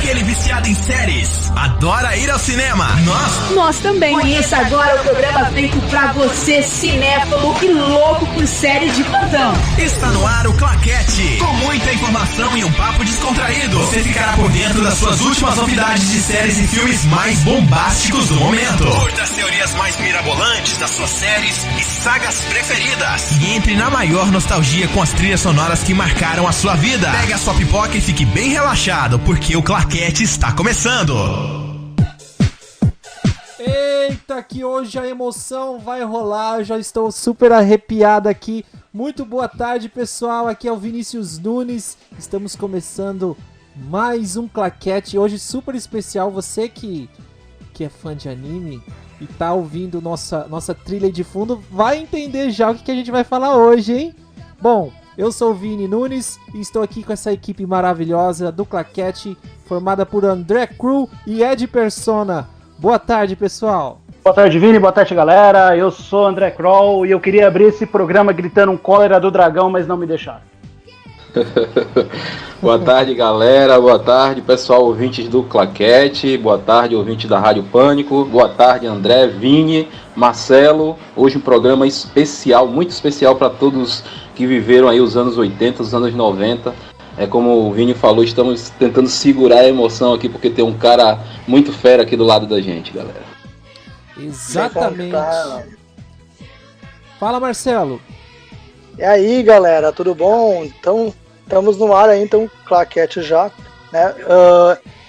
aquele viciado em séries, adora ir ao cinema. Nós também. Conheça agora o programa feito pra você, cinéfilo e louco por séries de plantão. Está no ar o Claquete, com muita informação e um papo descontraído. Você ficará por dentro das suas últimas novidades de séries e filmes mais bombásticos do momento. Curta as teorias mais mirabolantes das suas séries e sagas preferidas. E entre na maior nostalgia com as trilhas sonoras que marcaram a sua vida. Pegue a sua pipoca e fique bem relaxado, porque o Claquete está começando. Eita, que hoje a emoção vai rolar, eu já estou super arrepiado aqui. Muito boa tarde, pessoal, aqui é o Vinícius Nunes, estamos começando mais um Claquete, hoje super especial. Você que é fã de anime e tá ouvindo nossa trilha de fundo, vai entender já o que a gente vai falar hoje, hein? Bom, eu sou o Vini Nunes e estou aqui com essa equipe maravilhosa do Claquete, formada por André Cru e Ed Persona. Boa tarde, pessoal. Boa tarde, Vini. Boa tarde, galera. Eu sou André Kroll e eu queria abrir esse programa gritando um cólera do dragão, mas não me deixaram. Boa tarde, galera. Boa tarde, pessoal, ouvintes do Claquete. Boa tarde, ouvintes da Rádio Pânico. Boa tarde, André, Vini, Marcelo. Hoje um programa especial, muito especial para todos que viveram aí os anos 80, os anos 90. É como o Vini falou, estamos tentando segurar a emoção aqui, porque tem um cara muito fera aqui do lado da gente, galera. Exatamente. Fala, Marcelo. E aí, galera, tudo bom? Então, estamos no ar aí, então, Claquete já, né?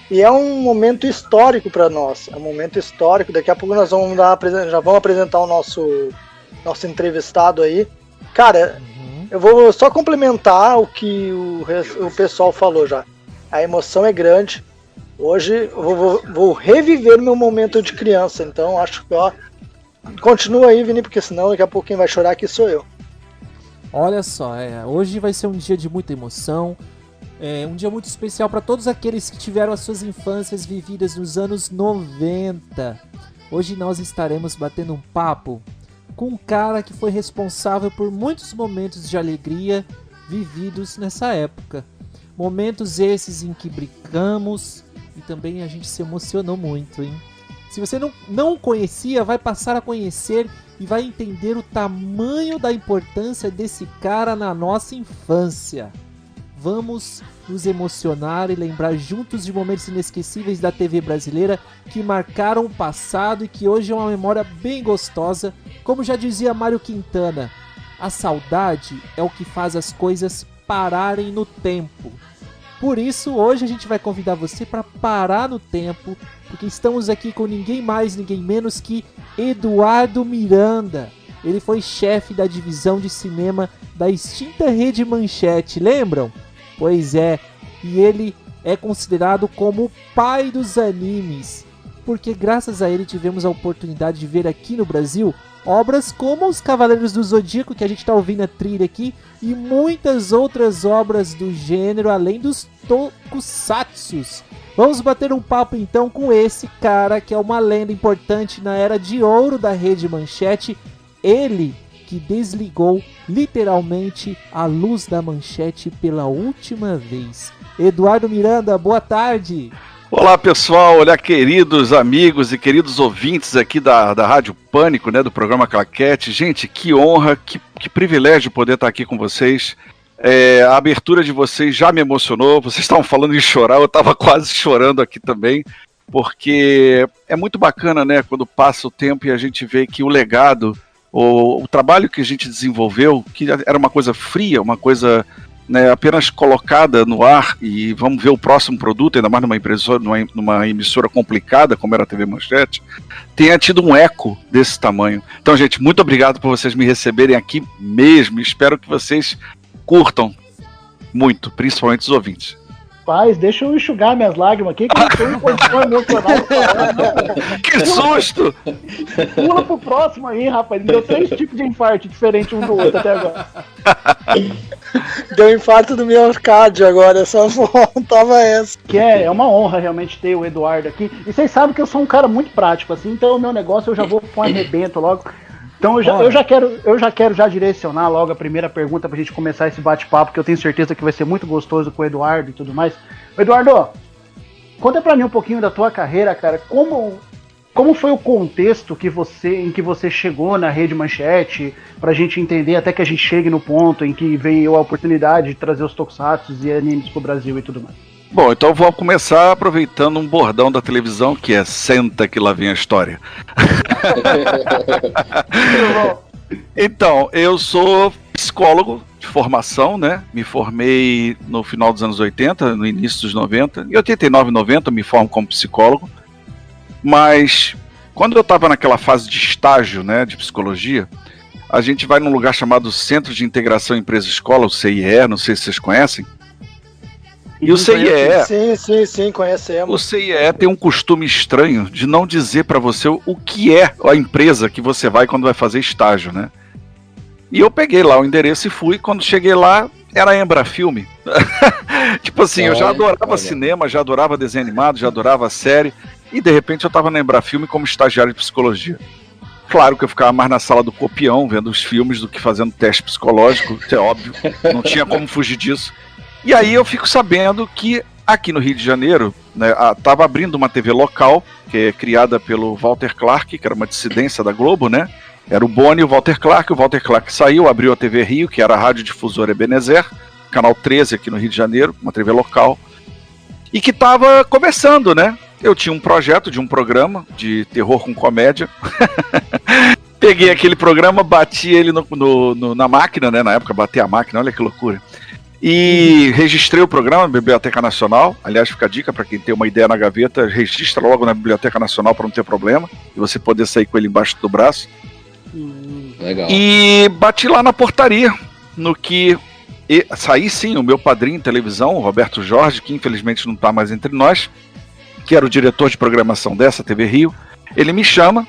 E é um momento histórico para nós, é um momento histórico. Daqui a pouco nós vamos já vamos apresentar o nosso entrevistado aí. Cara, eu vou só complementar o que o pessoal falou já. A emoção é grande. Hoje eu vou reviver meu momento de criança. Então acho que, continua aí, Vini, porque senão daqui a pouco quem vai chorar aqui sou eu. Olha só, hoje vai ser um dia de muita emoção. Um dia muito especial para todos aqueles que tiveram as suas infâncias vividas nos anos 90. Hoje nós estaremos batendo um papo com um cara que foi responsável por muitos momentos de alegria vividos nessa época. Momentos esses em que brincamos e também a gente se emocionou muito, hein? Se você não conhecia, vai passar a conhecer e vai entender o tamanho da importância desse cara na nossa infância. Vamos nos emocionar e lembrar juntos de momentos inesquecíveis da TV brasileira que marcaram o passado e que hoje é uma memória bem gostosa. Como já dizia Mário Quintana, a saudade é o que faz as coisas pararem no tempo. Por isso, hoje a gente vai convidar você para parar no tempo, porque estamos aqui com ninguém mais, ninguém menos que Eduardo Miranda. Ele foi chefe da divisão de cinema da extinta Rede Manchete, lembram? Pois é, e ele é considerado como o pai dos animes, porque graças a ele tivemos a oportunidade de ver aqui no Brasil obras como Os Cavaleiros do Zodíaco, que a gente está ouvindo a trilha aqui, e muitas outras obras do gênero, além dos tokusatsus. Vamos bater um papo então com esse cara que é uma lenda importante na era de ouro da Rede Manchete, ele que desligou literalmente a luz da Manchete pela última vez. Eduardo Miranda, boa tarde. Olá, pessoal, olá, queridos amigos e queridos ouvintes aqui da Rádio Pânico, né, do programa Claquete. Gente, que honra, que privilégio poder estar aqui com vocês. A abertura de vocês já me emocionou, vocês estavam falando em chorar, eu estava quase chorando aqui também, porque é muito bacana, né, quando passa o tempo e a gente vê que o legado, o trabalho que a gente desenvolveu, que era uma coisa fria, uma coisa, né, apenas colocada no ar, e vamos ver o próximo produto, ainda mais numa emissora complicada como era a TV Manchete, tenha tido um eco desse tamanho. Então, gente, muito obrigado por vocês me receberem aqui mesmo, espero que vocês curtam muito, principalmente os ouvintes. Rapaz, deixa eu enxugar minhas lágrimas aqui, que eu tô em condição emocional. Que susto! Pula pro próximo aí, rapaz. Deu 3 tipos de infarto diferentes um do outro até agora. Deu infarto do miocárdio agora, só faltava essa. Que é uma honra realmente ter o Eduardo aqui. E vocês sabem que eu sou um cara muito prático, assim, então o meu negócio eu já vou com arrebento logo. Então eu já quero direcionar logo a primeira pergunta pra gente começar esse bate-papo, que eu tenho certeza que vai ser muito gostoso com o Eduardo e tudo mais. Eduardo, conta pra mim um pouquinho da tua carreira, cara. Como foi o contexto em que você chegou na Rede Manchete, pra gente entender até que a gente chegue no ponto em que veio a oportunidade de trazer os tokusatsu e animes pro Brasil e tudo mais? Bom, então vou começar aproveitando um bordão da televisão que é "senta que lá vem a história". Então, eu sou psicólogo de formação, né? Me formei no final dos anos 80, no início dos 90. Em 89 e 90 eu me formo como psicólogo. Mas quando eu estava naquela fase de estágio, né, de psicologia, a gente vai num lugar chamado Centro de Integração Empresa-Escola, o CIE, não sei se vocês conhecem. E o CIE... Sim, conhecemos. O CIE tem um costume estranho de não dizer para você o que é a empresa que você vai quando vai fazer estágio, né? E eu peguei lá o endereço e fui. Quando cheguei lá, era a Embrafilme. Tipo assim, eu já adorava cinema, já adorava desenho animado, já adorava série. E de repente eu estava na Embrafilme como estagiário de psicologia. Claro que eu ficava mais na sala do copião, vendo os filmes, do que fazendo teste psicológico, isso é óbvio, não tinha como fugir disso. E aí eu fico sabendo que aqui no Rio de Janeiro, né, estava abrindo uma TV local, que é criada pelo Walter Clark, que era uma dissidência da Globo, né? Era o Boni e o Walter Clark saiu, abriu a TV Rio, que era a Rádio Difusora Ebenezer, canal 13 aqui no Rio de Janeiro, uma TV local, e que estava começando, né? Eu tinha um projeto de um programa de terror com comédia. Peguei aquele programa, bati ele na máquina, né? Na época, bati a máquina, olha que loucura. E registrei o programa na Biblioteca Nacional. Aliás, fica a dica para quem tem uma ideia na gaveta, registra logo na Biblioteca Nacional para não ter problema e você poder sair com ele embaixo do braço. Legal. E bati lá na portaria, no que saí sim, o meu padrinho em televisão, o Roberto Jorge, que infelizmente não está mais entre nós, que era o diretor de programação dessa TV Rio. Ele me chama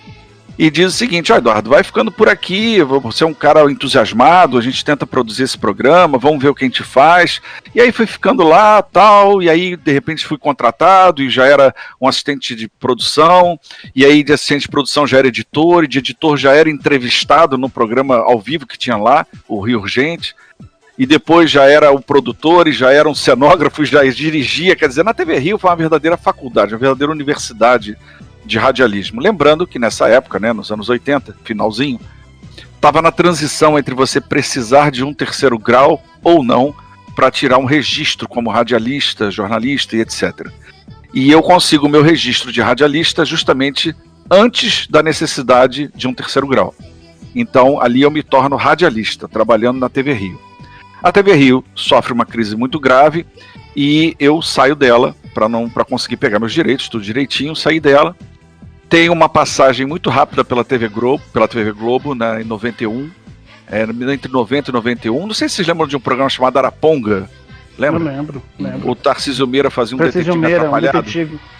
e diz o seguinte: Eduardo, vai ficando por aqui, você é um cara entusiasmado, a gente tenta produzir esse programa, vamos ver o que a gente faz. E aí fui ficando lá, tal, e aí de repente fui contratado e já era um assistente de produção, e aí de assistente de produção já era editor, e de editor já era entrevistado no programa ao vivo que tinha lá, o Rio Urgente. E depois já era o produtor, e já era um cenógrafo, já dirigia. Quer dizer, na TV Rio foi uma verdadeira faculdade, uma verdadeira universidade de radialismo. Lembrando que nessa época, né, nos anos 80, finalzinho, estava na transição entre você precisar de um terceiro grau ou não para tirar um registro como radialista, jornalista e etc. E eu consigo o meu registro de radialista justamente antes da necessidade de um terceiro grau. Então ali eu me torno radialista, trabalhando na TV Rio. A TV Rio sofre uma crise muito grave e eu saio dela para conseguir pegar meus direitos, tudo direitinho, saí dela. Tenho uma passagem muito rápida pela TV Globo, né, em 91, entre 90 e 91. Não sei se vocês lembram de um programa chamado Araponga. Lembra? Eu lembro. O Tarcísio Meira fazia um detetive atrapalhado.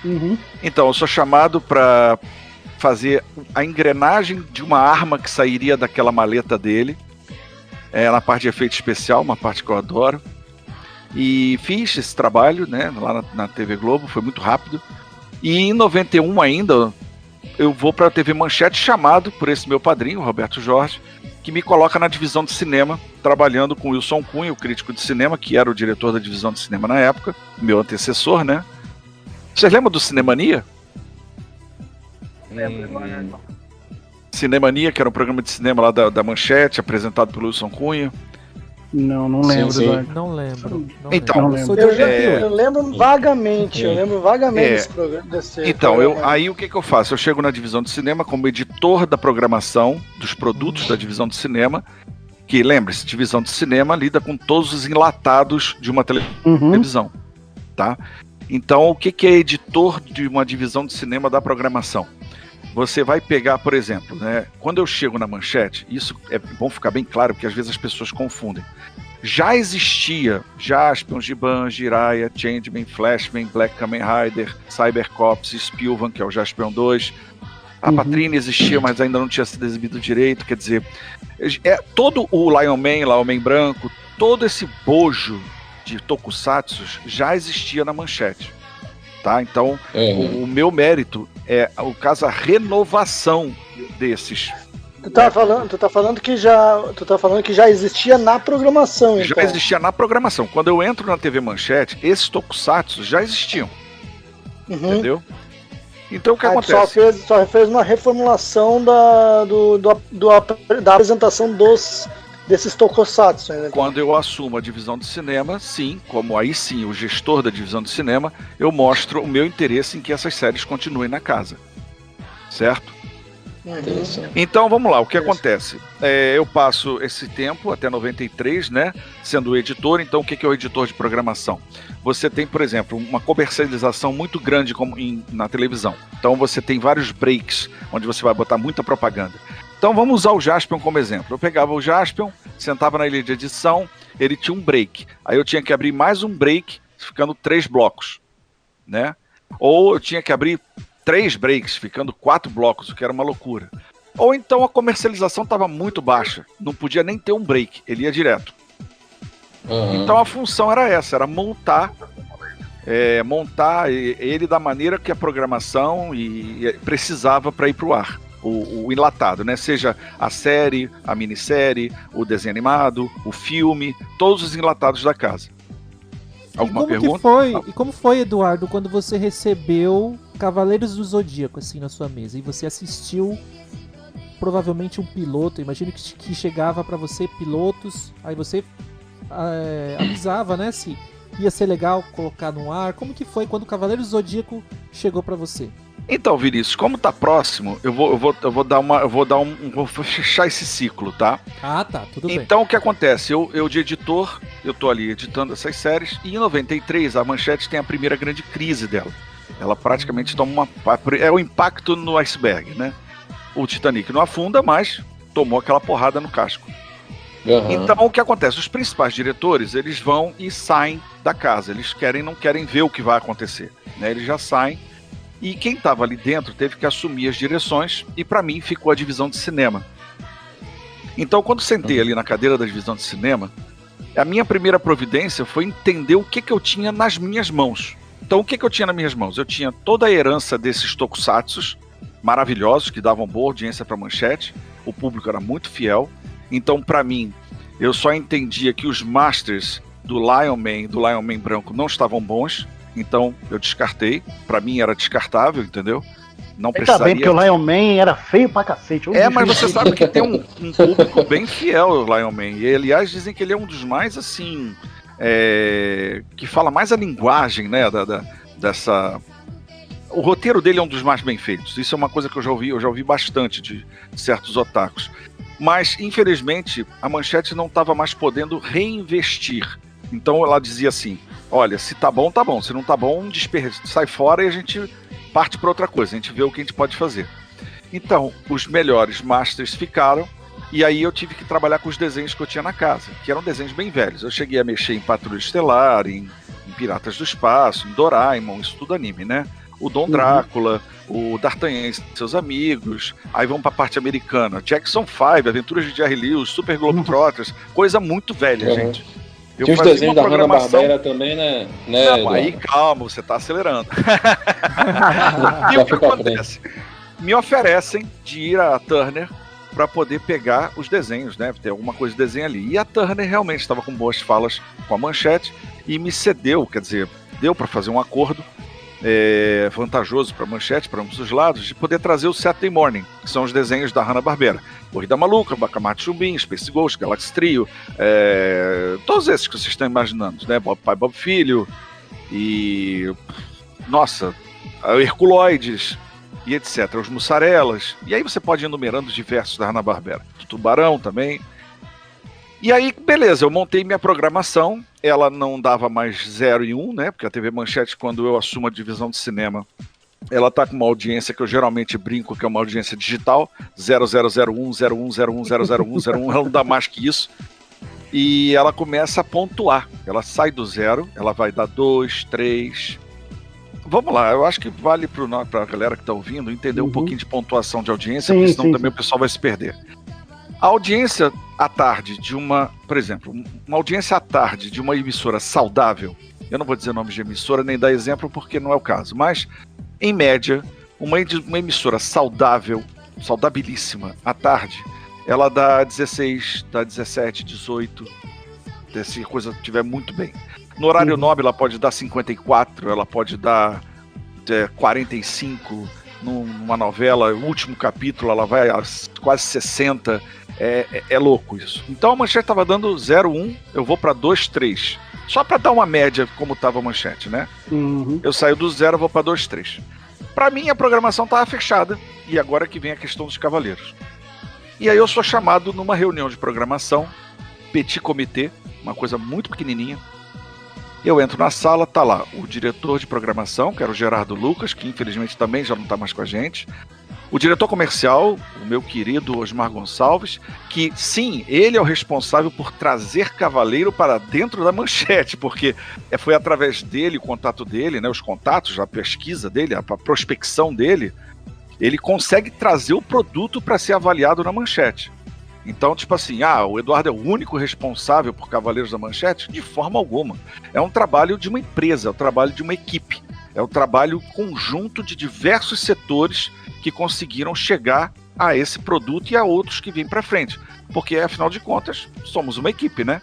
Uhum. Então, eu sou chamado para fazer a engrenagem de uma arma que sairia daquela maleta dele. Na parte de efeito especial, uma parte que eu adoro. E fiz esse trabalho, né, lá na TV Globo, foi muito rápido. E em 91 ainda, eu vou para a TV Manchete, chamado por esse meu padrinho, Roberto Jorge, que me coloca na divisão de cinema, trabalhando com Wilson Cunha, o crítico de cinema, que era o diretor da divisão de cinema na época, meu antecessor, né? Vocês lembram do Cinemania? Cinemania, que era um programa de cinema lá da Manchete, apresentado pelo Wilson Cunha. Não lembro. Sim. Não lembro. Então, Eu lembro vagamente, desse programa. Aí o que eu faço? Eu chego na divisão de cinema como editor da programação dos produtos da divisão de cinema, que, lembre-se, divisão de cinema lida com todos os enlatados de uma televisão, tá? Então, o que é editor de uma divisão de cinema da programação? Você vai pegar, por exemplo, né, quando eu chego na Manchete, isso é bom ficar bem claro, porque às vezes as pessoas confundem. Já existia Jaspion, Giban, Jiraiya, Changeman, Flashman, Black Kamen Rider, Cybercops, Spilvan, que é o Jaspion 2. A Patrine existia, mas ainda não tinha sido exibido direito. Quer dizer, todo o Lion Man branco, todo esse bojo de tokusatsu já existia na Manchete. Tá? Então, o meu mérito é o caso a renovação desses. Tu tá falando que já existia na programação. Já existia na programação. Quando eu entro na TV Manchete, esses tokusatsu já existiam. Entendeu? Então o que acontece? Só fez uma reformulação da apresentação desses tokusatsu. Né? Quando eu assumo a divisão de cinema, sim, como aí sim o gestor da divisão de cinema, eu mostro o meu interesse em que essas séries continuem na casa. Certo? Então vamos lá, o que acontece? Eu passo esse tempo, até 93, né, sendo editor. Então o que é o editor de programação? Você tem, por exemplo, uma comercialização muito grande na televisão. Então você tem vários breaks, onde você vai botar muita propaganda. Então vamos usar o Jaspion como exemplo. Eu pegava o Jaspion, sentava na ilha de edição, ele tinha um break. Aí eu tinha que abrir mais um break, ficando 3 blocos, né? Ou eu tinha que abrir 3 breaks, ficando 4 blocos, o que era uma loucura. Ou então a comercialização estava muito baixa, não podia nem ter um break, ele ia direto. Então a função era essa, era montar ele da maneira que a programação precisava para ir para o ar. O enlatado, né? Seja a série, a minissérie, o desenho animado, o filme, todos os enlatados da casa. Alguma pergunta? E como foi, Eduardo, quando você recebeu Cavaleiros do Zodíaco assim na sua mesa e você assistiu provavelmente um piloto? Imagino que chegava para você pilotos, aí você avisava, né, se ia ser legal colocar no ar. Como que foi quando o Cavaleiros do Zodíaco chegou para você? Então, Vinícius, como tá próximo, eu vou fechar esse ciclo, tá? Ah, tá, tudo bem. Então, o que acontece? Eu de editor, eu tô ali editando essas séries, e em 93 a Manchete tem a primeira grande crise dela. Ela praticamente toma é o impacto no iceberg, né? O Titanic não afunda, mas tomou aquela porrada no casco. Então, o que acontece? Os principais diretores, eles vão e saem da casa. Eles não querem ver o que vai acontecer, né? Eles já saem. E quem estava ali dentro teve que assumir as direções, e para mim ficou a divisão de cinema. Então, quando sentei ali na cadeira da divisão de cinema, a minha primeira providência foi entender o que eu tinha nas minhas mãos. Então, o que eu tinha nas minhas mãos? Eu tinha toda a herança desses tokusatsus maravilhosos, que davam boa audiência para a Manchete, o público era muito fiel. Então, para mim, eu só entendia que os masters do Lion Man branco não estavam bons. Então eu descartei, pra mim era descartável, entendeu? Não precisaria. Tá bem, porque o Lion Man era feio pra cacete. Mas você sabe que tem um público bem fiel ao Lion Man. E aliás, dizem que ele é um dos mais, assim, que fala mais a linguagem, né, dessa... O roteiro dele é um dos mais bem feitos. Isso é uma coisa que eu já ouvi bastante de certos otakus. Mas, infelizmente, a Manchete não estava mais podendo reinvestir. Então ela dizia assim: olha, se tá bom, se não tá bom, sai fora e a gente parte para outra coisa, a gente vê o que a gente pode fazer. Então, os melhores masters ficaram, e aí eu tive que trabalhar com os desenhos que eu tinha na casa, que eram desenhos bem velhos. Eu cheguei a mexer em Patrulha Estelar, em Piratas do Espaço, em Doraemon, isso tudo anime, né? O Dom Drácula, o D'Artagnan e seus amigos, aí vamos pra parte americana, Jackson 5, Aventuras de Jerry Lewis, Super Globetrotters, coisa muito velha, gente. Tinha os desenhos da Hanna-Barbera também, né? Não, aí calma, você tá acelerando. E o que acontece? Me oferecem de ir a Turner para poder pegar os desenhos, né? Ter alguma coisa de desenho ali. E a Turner realmente estava com boas falas com a Manchete e me cedeu, quer dizer, deu para fazer um acordo vantajoso para a Manchete, para ambos os lados, de poder trazer o Saturday Morning, que são os desenhos da Hanna-Barbera. Corrida Maluca, Bacamarte Chumbim, Space Ghost, Galaxy Trio, todos esses que vocês estão imaginando, né? Bob Pai, Bob Filho, e... nossa, Herculoides, e etc. Os Mussarelas, e aí você pode ir enumerando diversos da Hanna-Barbera. Tubarão também. E aí, beleza, eu montei minha programação, ela não dava mais 0 e 1, né? Porque a TV Manchete, quando eu assumo a divisão de cinema, ela tá com uma audiência que eu geralmente brinco que é uma audiência digital, 0001, 01, 01, 001, 01, ela não dá mais que isso. E ela começa a pontuar, ela sai do 0, ela vai dar 2, 3... Vamos lá, eu acho que vale pra galera que tá ouvindo entender um pouquinho de pontuação de audiência, porque senão também o pessoal vai se perder. A audiência à tarde de por exemplo, uma audiência à tarde de uma emissora saudável, eu não vou dizer nomes de emissora nem dar exemplo porque não é o caso, mas em média, uma emissora saudável, saudabilíssima à tarde, ela dá 16, dá 17, 18, se a coisa estiver muito bem. No horário nobre ela pode dar 54, ela pode dar 45 numa novela, o último capítulo ela vai a quase 60, é louco isso. Então a Manchete estava dando 0,1, eu vou para 2,3, só para dar uma média como estava a Manchete, né? Eu saio do 0, vou para 2,3. Para mim a programação estava fechada, e agora que vem a questão dos Cavaleiros. E aí eu sou chamado numa reunião de programação, petit comité, uma coisa muito pequenininha. Eu entro na sala, tá lá o diretor de programação, que era o Gerardo Lucas, que infelizmente também já não tá mais com a gente. O diretor comercial, o meu querido Osmar Gonçalves, que sim, ele é o responsável por trazer Cavaleiro para dentro da Manchete, porque foi através dele, o contato dele, né, os contatos, a pesquisa dele, a prospecção dele, ele consegue trazer o produto para ser avaliado na Manchete. Então, tipo assim, o Eduardo é o único responsável por Cavaleiros da Manchete? De forma alguma. É um trabalho de uma empresa, é um trabalho de uma equipe. É um trabalho conjunto de diversos setores que conseguiram chegar a esse produto e a outros que vêm para frente. Porque, afinal de contas, somos uma equipe, né?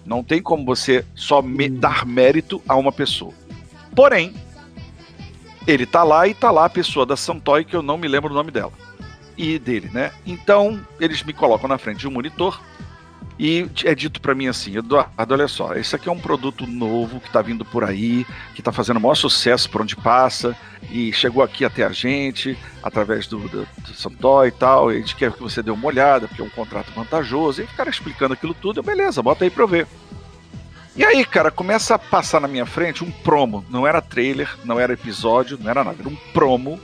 Não tem como você só dar mérito a uma pessoa. Porém, ele tá lá e tá lá a pessoa da Santoy, que eu não me lembro o nome dela. E dele, né? Então, eles me colocam na frente de um monitor e é dito pra mim assim: Eduardo, olha só, esse aqui é um produto novo que tá vindo por aí, que tá fazendo o maior sucesso por onde passa, e chegou aqui até a gente, através do Santoy e tal, e a gente quer que você dê uma olhada, porque é um contrato vantajoso, e ficaram explicando aquilo tudo, beleza, bota aí pra eu ver. E aí, cara, começa a passar na minha frente um promo, não era trailer, não era episódio, não era nada, era um promo,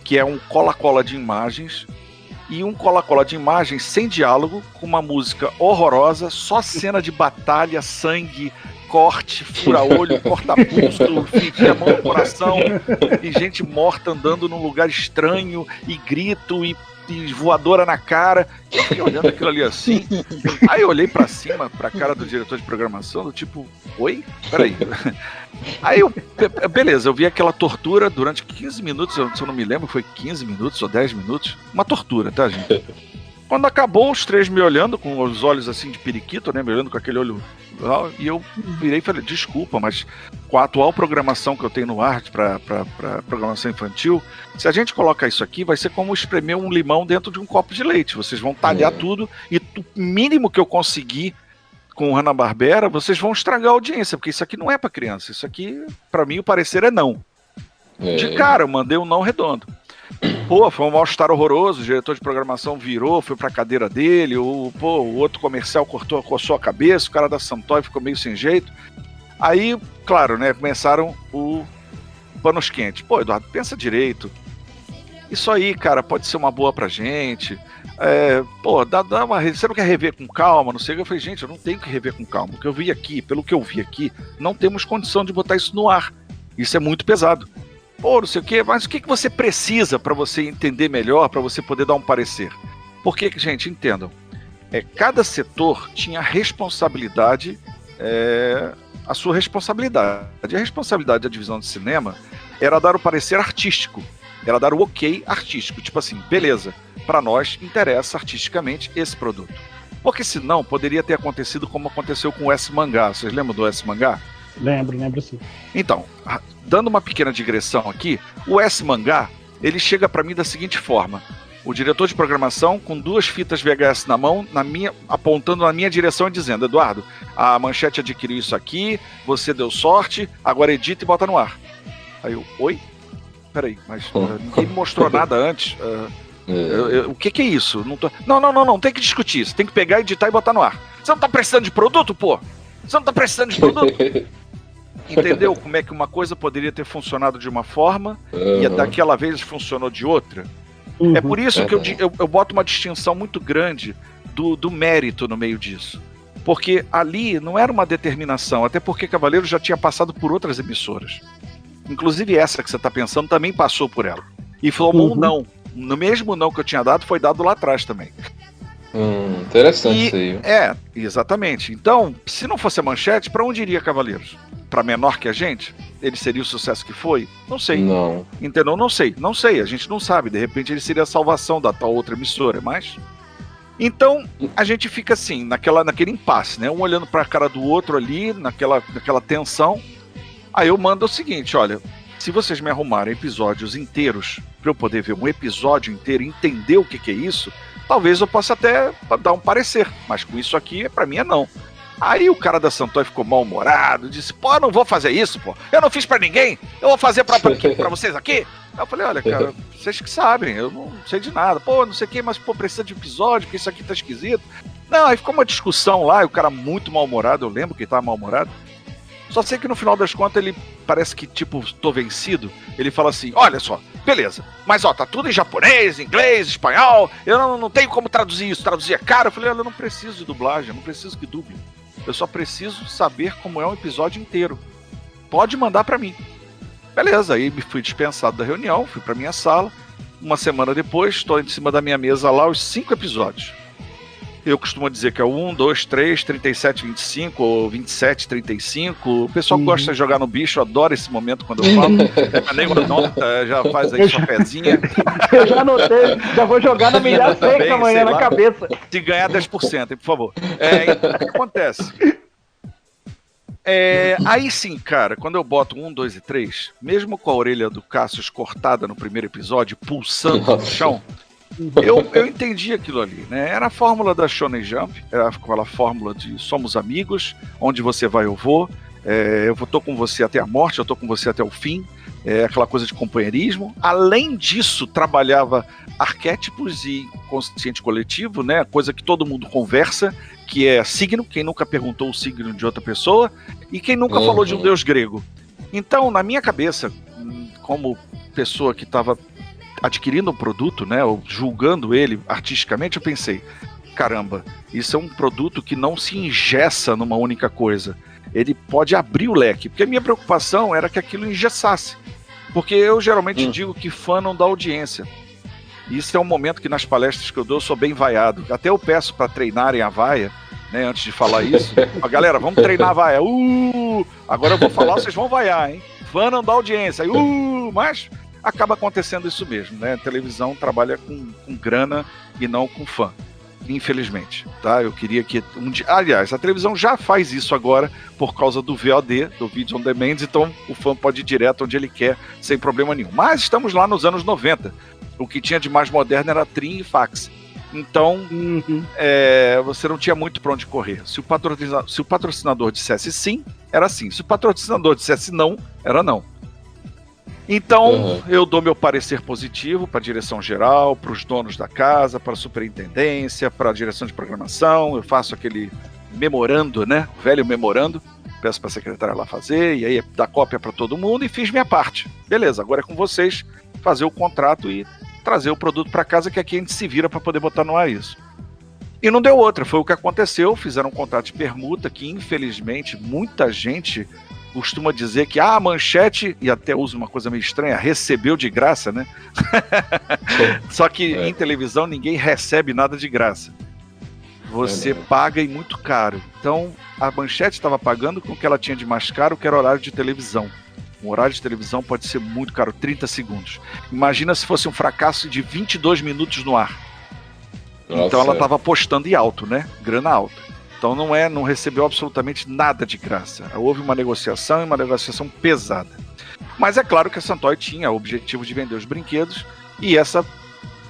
que é um cola-cola de imagens, e um cola-cola de imagens sem diálogo, com uma música horrorosa, só cena de batalha, sangue, corte, fura-olho, corta-pulso, enfia a mão no coração, e gente morta andando num lugar estranho, e grito, e voadora na cara. Eu fiquei olhando aquilo ali assim, aí eu olhei pra cima, pra cara do diretor de programação, do tipo, oi? Peraí. Aí beleza, eu vi aquela tortura durante 15 minutos, se eu não me lembro, foi 15 minutos ou 10 minutos, uma tortura, tá, gente? Quando acabou, os três me olhando com os olhos assim de periquito, né, me olhando com aquele olho, e eu virei e falei, desculpa, mas com a atual programação que eu tenho no ar para programação infantil, se a gente colocar isso aqui, vai ser como espremer um limão dentro de um copo de leite, vocês vão talhar tudo, e o mínimo que eu conseguir com o Hanna-Barbera, vocês vão estragar a audiência, porque isso aqui não é para criança, isso aqui, para mim, o parecer é não. De cara, eu mandei um não redondo. Pô, foi um mal-estar horroroso, o diretor de programação virou, foi pra cadeira dele, o outro comercial coçou a cabeça, o cara da Santoy ficou meio sem jeito. Aí, claro, né, começaram o panos quentes. Pô, Eduardo, pensa direito. Isso aí, cara, pode ser uma boa pra gente. Você não quer rever com calma, não sei o que. Eu falei, gente, eu não tenho que rever com calma. Pelo que eu vi aqui, não temos condição de botar isso no ar. Isso é muito pesado. Pô, não sei o que, mas o que você precisa para você entender melhor, para você poder dar um parecer? Porque, gente, entendam, cada setor tinha responsabilidade, a sua responsabilidade. A responsabilidade da divisão de cinema era dar o parecer artístico, era dar o ok artístico, tipo assim, beleza, para nós interessa artisticamente esse produto. Porque senão poderia ter acontecido como aconteceu com o S-Mangá. Vocês lembram do S-Mangá? Lembro sim. Então, dando uma pequena digressão aqui, o S-Mangá, ele chega para mim da seguinte forma: o diretor de programação com 2 fitas VHS na mão, apontando na minha direção e dizendo, Eduardo, a Manchete adquiriu isso aqui, você deu sorte, agora edita e bota no ar. Aí eu, oi? Peraí, mas ninguém me mostrou nada antes. O que é isso? Não, tem que discutir isso, tem que pegar, editar e botar no ar. Você não tá precisando de produto, pô? Você não tá precisando de produto? Entendeu como é que uma coisa poderia ter funcionado de uma forma e daquela vez funcionou de outra? É por isso que eu boto uma distinção muito grande do mérito no meio disso. Porque ali não era uma determinação, até porque Cavaleiro já tinha passado por outras emissoras. Inclusive essa que você está pensando também passou por ela. E falou um não. No mesmo não que eu tinha dado, foi dado lá atrás também. Interessante isso aí. Exatamente. Então, se não fosse a Manchete, pra onde iria Cavaleiros? Pra menor que a gente? Ele seria o sucesso que foi? Não sei. Não. Entendeu? Não sei, a gente não sabe. De repente ele seria a salvação da tal outra emissora, mas... Então, a gente fica assim, naquele impasse, né? Um olhando pra cara do outro ali, naquela tensão. Aí eu mando o seguinte, olha, se vocês me arrumarem episódios inteiros, pra eu poder ver um episódio inteiro e entender o que é isso, talvez eu possa até dar um parecer, mas com isso aqui, pra mim é não. Aí o cara da Santoy ficou mal-humorado, disse, pô, eu não vou fazer isso, pô, eu não fiz pra ninguém, eu vou fazer pra vocês aqui? Aí eu falei, olha, cara, vocês que sabem, eu não sei de nada, pô, não sei o que, mas pô, precisa de episódio, porque isso aqui tá esquisito. Não, aí ficou uma discussão lá, e o cara muito mal-humorado, eu lembro que ele tava mal-humorado. Só sei que no final das contas ele parece que, tipo, tô vencido. Ele fala assim, olha só, beleza, mas ó, tá tudo em japonês, inglês, espanhol, eu não tenho como traduzir isso, traduzir é caro. Eu falei, olha, eu não preciso de dublagem, eu não preciso que duble. Eu só preciso saber como é um episódio inteiro. Pode mandar pra mim. Beleza, aí me fui dispensado da reunião, fui pra minha sala. Uma semana depois, estou em cima da minha mesa lá os 5 episódios. Eu costumo dizer que é o 1, 2, 3, 37, 25 ou 27, 35. O pessoal gosta de jogar no bicho, adora esse momento quando eu falo. Nem uma nota, já faz aí sua pezinha. Eu já anotei, já vou jogar na milhar seca amanhã na cabeça. Se ganhar 10%, por favor. Então, o que acontece? Aí sim, cara, quando eu boto 1, 2 e 3, mesmo com a orelha do Cassius cortada no primeiro episódio, pulsando no chão, eu entendi aquilo ali, né? Era a fórmula da Shonen Jump, era aquela fórmula de somos amigos, onde você vai eu vou, eu tô com você até a morte, eu tô com você até o fim, aquela coisa de companheirismo. Além disso, trabalhava arquétipos e consciente coletivo, né? Coisa que todo mundo conversa, que é signo, quem nunca perguntou o signo de outra pessoa, e quem nunca falou de um deus grego. Então, na minha cabeça, como pessoa que estava adquirindo um produto, né, ou julgando ele artisticamente, eu pensei, caramba, isso é um produto que não se engessa numa única coisa. Ele pode abrir o leque, porque a minha preocupação era que aquilo engessasse. Porque eu geralmente digo que fã não dá audiência. Isso é um momento que nas palestras que eu dou eu sou bem vaiado. Até eu peço para treinarem a vaia, né, antes de falar isso. Galera, vamos treinar a vaia. Agora eu vou falar, vocês vão vaiar, hein? Fã não dá audiência. Mas acaba acontecendo isso mesmo, né? A televisão trabalha com grana e não com fã, infelizmente, tá? Eu queria que aliás, a televisão já faz isso agora por causa do VOD, do Video on Demand, então o fã pode ir direto onde ele quer, sem problema nenhum. Mas estamos lá nos anos 90. O que tinha de mais moderno era trim e fax. Então, você não tinha muito para onde correr. Se o patrocinador dissesse sim, era sim. Se o patrocinador dissesse não, era não. Então, eu dou meu parecer positivo para a direção geral, para os donos da casa, para a superintendência, para a direção de programação. Eu faço aquele memorando, né? Velho memorando. Peço para a secretária lá fazer, e aí dá cópia para todo mundo e fiz minha parte. Beleza, agora é com vocês fazer o contrato e trazer o produto para casa, que aqui a gente se vira para poder botar no ar isso. E não deu outra, foi o que aconteceu. Fizeram um contrato de permuta que, infelizmente, muita gente costuma dizer que a Manchete, e até usa uma coisa meio estranha, recebeu de graça, né? Só que em televisão ninguém recebe nada de graça. Você paga e muito caro. Então a Manchete estava pagando com o que ela tinha de mais caro, que era horário de televisão. Um horário de televisão pode ser muito caro, 30 segundos. Imagina se fosse um fracasso de 22 minutos no ar. Nossa. Então ela estava apostando em alto, né? Grana alta. Então não recebeu absolutamente nada de graça. Houve uma negociação, e uma negociação pesada. Mas é claro que a Santoy tinha o objetivo de vender os brinquedos, e essa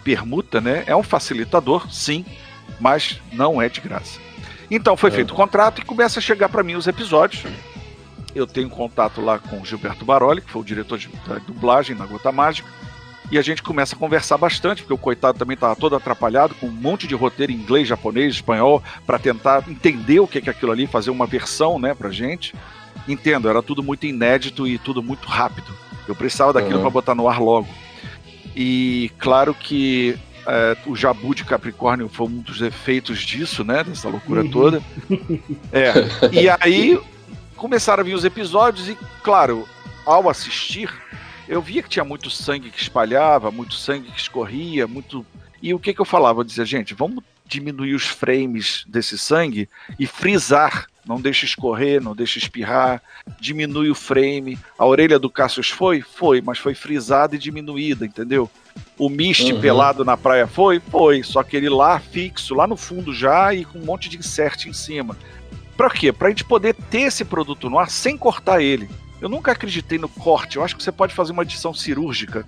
permuta, né, é um facilitador, sim, mas não é de graça. Então foi feito o contrato e começa a chegar para mim os episódios. Eu tenho contato lá com o Gilberto Baroli, que foi o diretor da dublagem na Gota Mágica, e a gente começa a conversar bastante, porque o coitado também estava todo atrapalhado, com um monte de roteiro em inglês, japonês, espanhol, para tentar entender o que é aquilo ali, fazer uma versão, né, pra gente. Entendo, era tudo muito inédito e tudo muito rápido. Eu precisava daquilo para botar no ar logo. E claro que o Jabu de Capricórnio foi um dos efeitos disso, né, dessa loucura toda. E aí começaram a vir os episódios e, claro, ao assistir, eu via que tinha muito sangue que espalhava, muito sangue que escorria, muito... E o que eu falava? Eu dizia, gente, vamos diminuir os frames desse sangue e frisar. Não deixa escorrer, não deixa espirrar, diminui o frame. A orelha do Cassius foi, mas foi frisada e diminuída, entendeu? O Misty pelado na praia foi, só que ele lá fixo, lá no fundo já, e com um monte de insert em cima. Pra quê? Pra gente poder ter esse produto no ar sem cortar ele. Eu nunca acreditei no corte. Eu acho que você pode fazer uma edição cirúrgica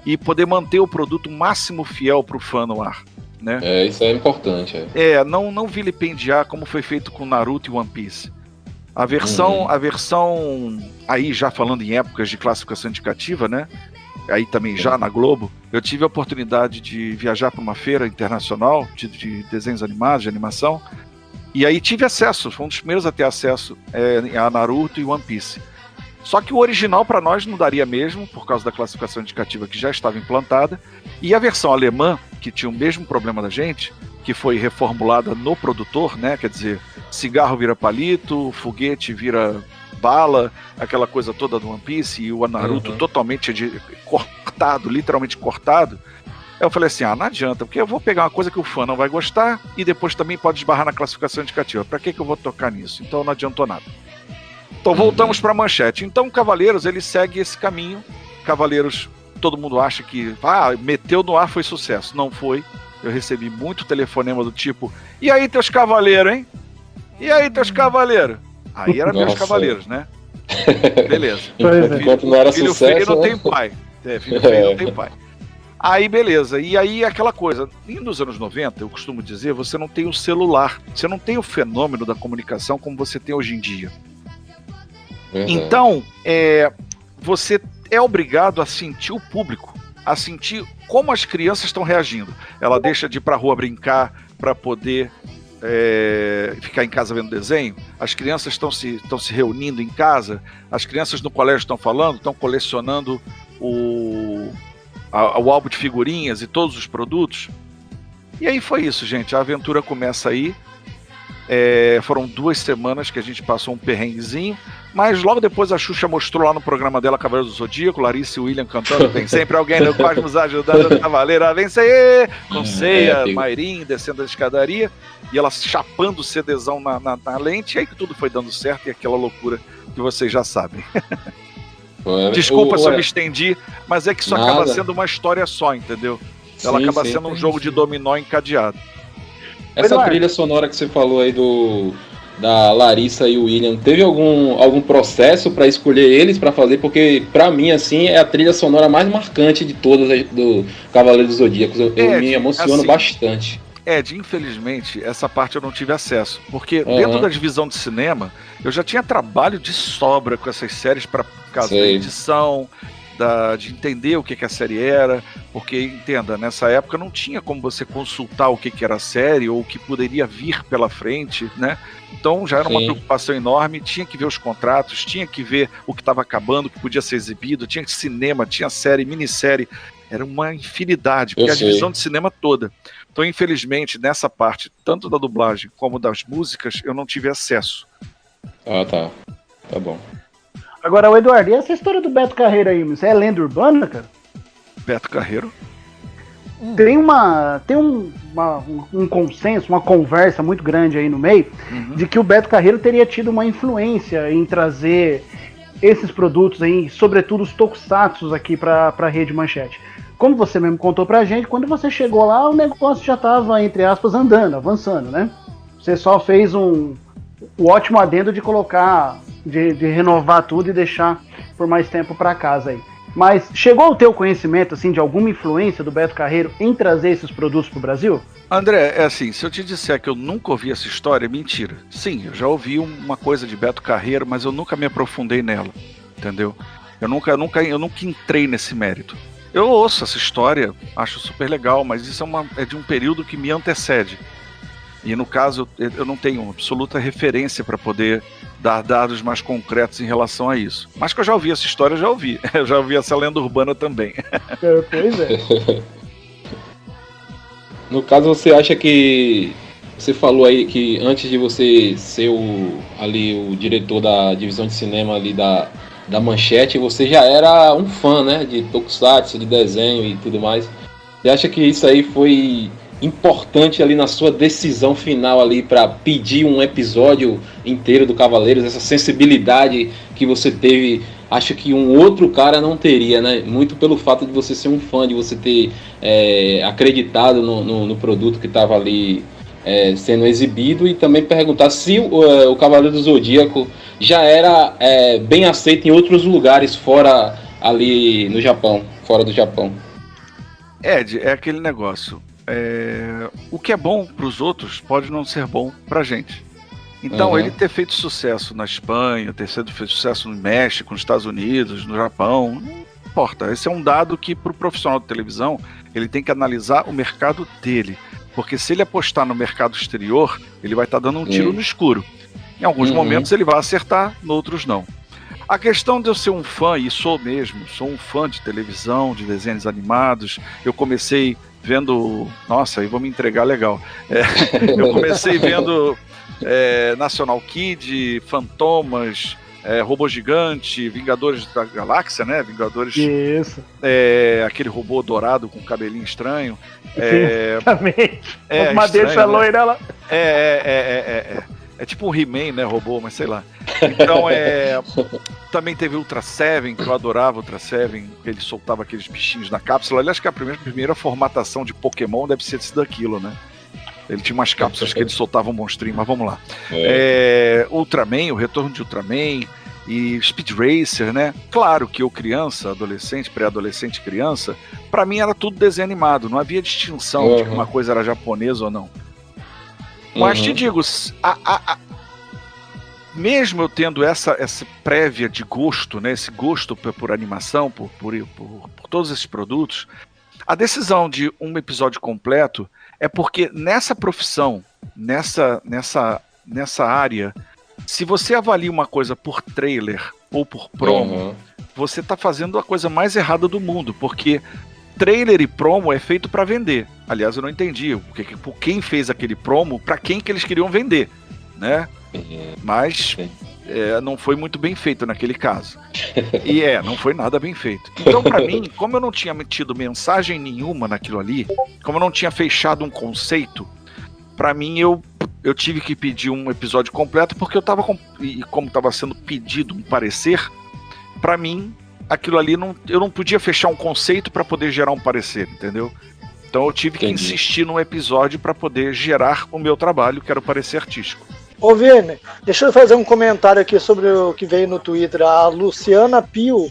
e poder manter o produto máximo fiel para o fã no ar, né? Isso é importante. Não vilipendiar como foi feito com Naruto e One Piece. A versão, aí já falando em épocas de classificação indicativa, né? Aí também já na Globo, eu tive a oportunidade de viajar para uma feira internacional de desenhos animados, de animação, e aí tive acesso, foi um dos primeiros a ter acesso a Naruto e One Piece. Só que o original para nós não daria mesmo, por causa da classificação indicativa que já estava implantada, e a versão alemã, que tinha o mesmo problema da gente, que foi reformulada no produtor, né? Quer dizer, cigarro vira palito, foguete vira bala, aquela coisa toda do One Piece, e o Naruto totalmente cortado, literalmente cortado. Eu falei assim, não adianta, porque eu vou pegar uma coisa que o fã não vai gostar e depois também pode esbarrar na classificação indicativa. Pra que eu vou tocar nisso? Então não adiantou nada. Então voltamos pra manchete. Então Cavaleiros, ele segue esse caminho. Cavaleiros, todo mundo acha que meteu no ar, foi sucesso. Não foi. Eu recebi muito telefonema do tipo, e aí teus cavaleiros, hein? E aí teus cavaleiros? Aí eram meus cavaleiros, né? Beleza. Enquanto não era filho sucesso, feio não né? tem pai. Filho feio não tem pai. Aí beleza, e aí aquela coisa, nos anos 90, eu costumo dizer, você não tem o celular, você não tem o fenômeno da comunicação como você tem hoje em dia. Então, você é obrigado a sentir o público, a sentir como as crianças estão reagindo. Ela deixa de ir pra rua brincar para poder ficar em casa vendo desenho, as crianças estão se reunindo em casa, as crianças no colégio estão falando, estão colecionando o álbum de figurinhas e todos os produtos. E aí foi isso, gente. A aventura começa aí. Foram 2 semanas que a gente passou um perrenguezinho, mas logo depois a Xuxa mostrou lá no programa dela Cavaleiros do Zodíaco, Larissa e William cantando Tem sempre alguém no cosmos ajudando a cavaleira a vencer, com Ceia, Mairim descendo a escadaria e ela chapando o CDzão na lente, e aí que tudo foi dando certo e aquela loucura que vocês já sabem. Desculpa se eu me estendi, mas é que isso acaba sendo uma história só, entendeu? Ela acaba sendo um jogo de dominó encadeado. Essa trilha sonora que você falou aí da Larissa e o William, teve algum processo para escolher eles para fazer? Porque para mim, assim, é a trilha sonora mais marcante de todas do Cavaleiro dos Zodíacos. Eu me emociono assim, bastante. Infelizmente, essa parte eu não tive acesso, porque dentro da divisão de cinema, eu já tinha trabalho de sobra com essas séries para causa da edição, de entender o que a série era, porque, entenda, nessa época não tinha como você consultar o que era a série ou o que poderia vir pela frente, né? Então já era uma preocupação enorme, tinha que ver os contratos, tinha que ver o que estava acabando, o que podia ser exibido, tinha cinema, tinha série, minissérie, era uma infinidade, porque a divisão de cinema toda. Então, infelizmente, nessa parte, tanto da dublagem como das músicas, eu não tive acesso. Tá bom. Agora, o Eduardo, e essa história do Beto Carreiro aí, isso é lenda urbana, cara? Beto Carreiro? Tem um consenso, uma conversa muito grande aí no meio, de que o Beto Carreiro teria tido uma influência em trazer esses produtos aí, sobretudo os tokusatsus aqui pra Rede Manchete. Como você mesmo contou pra gente, quando você chegou lá, o negócio já tava, entre aspas, andando, avançando, né? Você só fez o ótimo adendo de colocar, de renovar tudo e deixar por mais tempo pra casa aí. Mas chegou ao teu conhecimento, assim, de alguma influência do Beto Carreiro em trazer esses produtos pro Brasil? André, é assim, se eu te disser que eu nunca ouvi essa história, é mentira. Sim, eu já ouvi uma coisa de Beto Carreiro, mas eu nunca me aprofundei nela, entendeu? Eu nunca entrei nesse mérito. Eu ouço essa história, acho super legal, mas isso é de um período que me antecede. E no caso, eu não tenho absoluta referência para poder dar dados mais concretos em relação a isso. Mas que eu já ouvi essa história, eu já ouvi. Eu já ouvi essa lenda urbana também. Pois é. No caso, você acha que... Você falou aí que antes de você ser o diretor da divisão de cinema ali da Manchete, você já era um fã, né? De tokusatsu, de desenho e tudo mais. Você acha que isso aí foi importante ali na sua decisão final ali para pedir um episódio inteiro do Cavaleiros, essa sensibilidade que você teve, acho que um outro cara não teria, né? Muito pelo fato de você ser um fã, de você ter acreditado no produto que estava ali sendo exibido, e também perguntar se o Cavaleiro do Zodíaco já era bem aceito em outros lugares fora ali no Japão, fora do Japão. Ed, é aquele negócio. O que é bom para os outros pode não ser bom pra gente. Então, ele ter feito sucesso na Espanha, ter feito sucesso no México, nos Estados Unidos, no Japão, não importa. Esse é um dado que, para o profissional de televisão, ele tem que analisar o mercado dele. Porque se ele apostar no mercado exterior, ele vai estar dando um tiro no escuro. Em alguns momentos ele vai acertar, em outros não. A questão de eu ser um fã, e sou mesmo, sou um fã de televisão, de desenhos animados. Eu comecei vendo... Nossa, aí vou me entregar legal. Eu comecei vendo National Kid, Fantomas, Robô Gigante, Vingadores da Galáxia, né? Vingadores... Isso. Aquele robô dourado com cabelinho estranho. Exatamente. Uma estranho, deixa loira lá. É tipo um He-Man, né, robô, mas sei lá. Então, também teve Ultra Seven, que eu adorava Ultra Seven, que ele soltava aqueles bichinhos na cápsula. Aliás, que a primeira formatação de Pokémon deve ter sido aquilo, né? Ele tinha umas cápsulas que ele soltava um monstrinho, mas vamos lá. Ultraman, o retorno de Ultraman e Speed Racer, né? Claro que eu criança, adolescente, pré-adolescente, criança, pra mim era tudo desenho animado, não havia distinção de que uma coisa era japonesa ou não. Mas te digo, mesmo eu tendo essa prévia de gosto, né, esse gosto por animação, por todos esses produtos, a decisão de um episódio completo é porque nessa profissão, nessa área, se você avalia uma coisa por trailer ou por promo, você está fazendo a coisa mais errada do mundo, porque trailer e promo é feito para vender. Aliás, eu não entendi por quem fez aquele promo, para quem que eles queriam vender, né? Mas não foi muito bem feito naquele caso. E não foi nada bem feito. Então, para mim, como eu não tinha metido mensagem nenhuma naquilo ali, como eu não tinha fechado um conceito, para mim eu tive que pedir um episódio completo, porque como estava sendo pedido um parecer, para mim aquilo ali eu não podia fechar um conceito para poder gerar um parecer, entendeu? Então eu tive que insistir num episódio para poder gerar o meu trabalho, que era o parecer artístico. Ô Vini, deixa eu fazer um comentário aqui sobre o que veio no Twitter. A Luciana Pio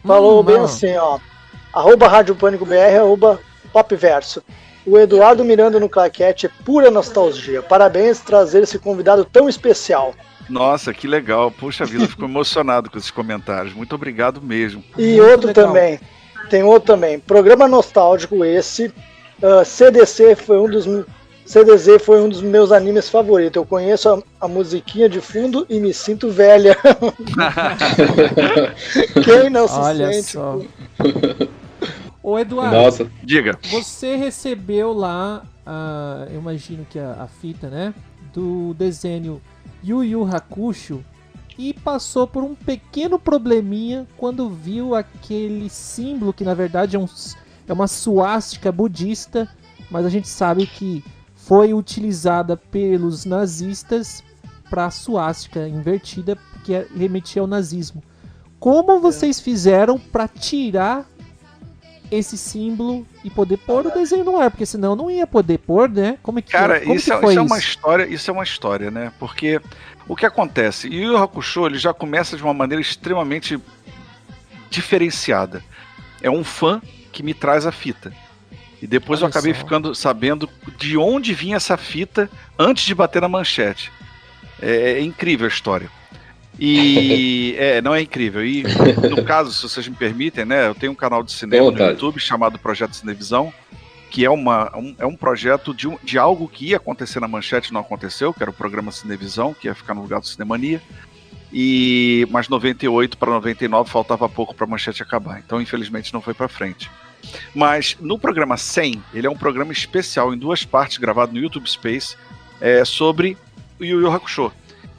falou bem assim, ó. @RádioPânicoBR, @Popverso. O Eduardo Miranda no Claquete é pura nostalgia. Parabéns trazer esse convidado tão especial. Nossa, que legal. Puxa vida, eu fico emocionado com esses comentários. Muito obrigado mesmo. E Muito outro legal. também. Tem outro também. Programa nostálgico esse. CDZ foi um dos meus animes favoritos. Eu conheço a musiquinha de fundo e me sinto velha. Quem não se Olha sente? só. Ô Eduardo, Nossa. Diga. você recebeu lá, eu imagino que a fita, né, do desenho Yu Yu Hakusho, e passou por um pequeno probleminha quando viu aquele símbolo que na verdade é uma suástica budista, mas a gente sabe que foi utilizada pelos nazistas para suástica invertida, que remetia ao nazismo. Como vocês fizeram para tirar esse símbolo e poder pôr o desenho no ar? Porque senão não ia poder pôr, né? Cara, como isso que foi é uma história, isso é uma história, né? Porque o que acontece? Yu Yu Hakusho, ele já começa de uma maneira extremamente diferenciada. É um fã que me traz a fita. E depois eu acabei ficando sabendo de onde vinha essa fita antes de bater na manchete. É incrível a história. E não é incrível. E no caso, se vocês me permitem, né, eu tenho um canal de cinema no YouTube chamado Projeto Cinevisão, que é um projeto de algo que ia acontecer na manchete e não aconteceu, que era o programa Cinevisão, que ia ficar no lugar do Cinemania. Mas 98 para 99 faltava pouco para a manchete acabar. Então, infelizmente, não foi para frente. Mas no programa 100, ele é um programa especial em 2 partes, gravado no YouTube Space, sobre o Yu Yu Hakusho.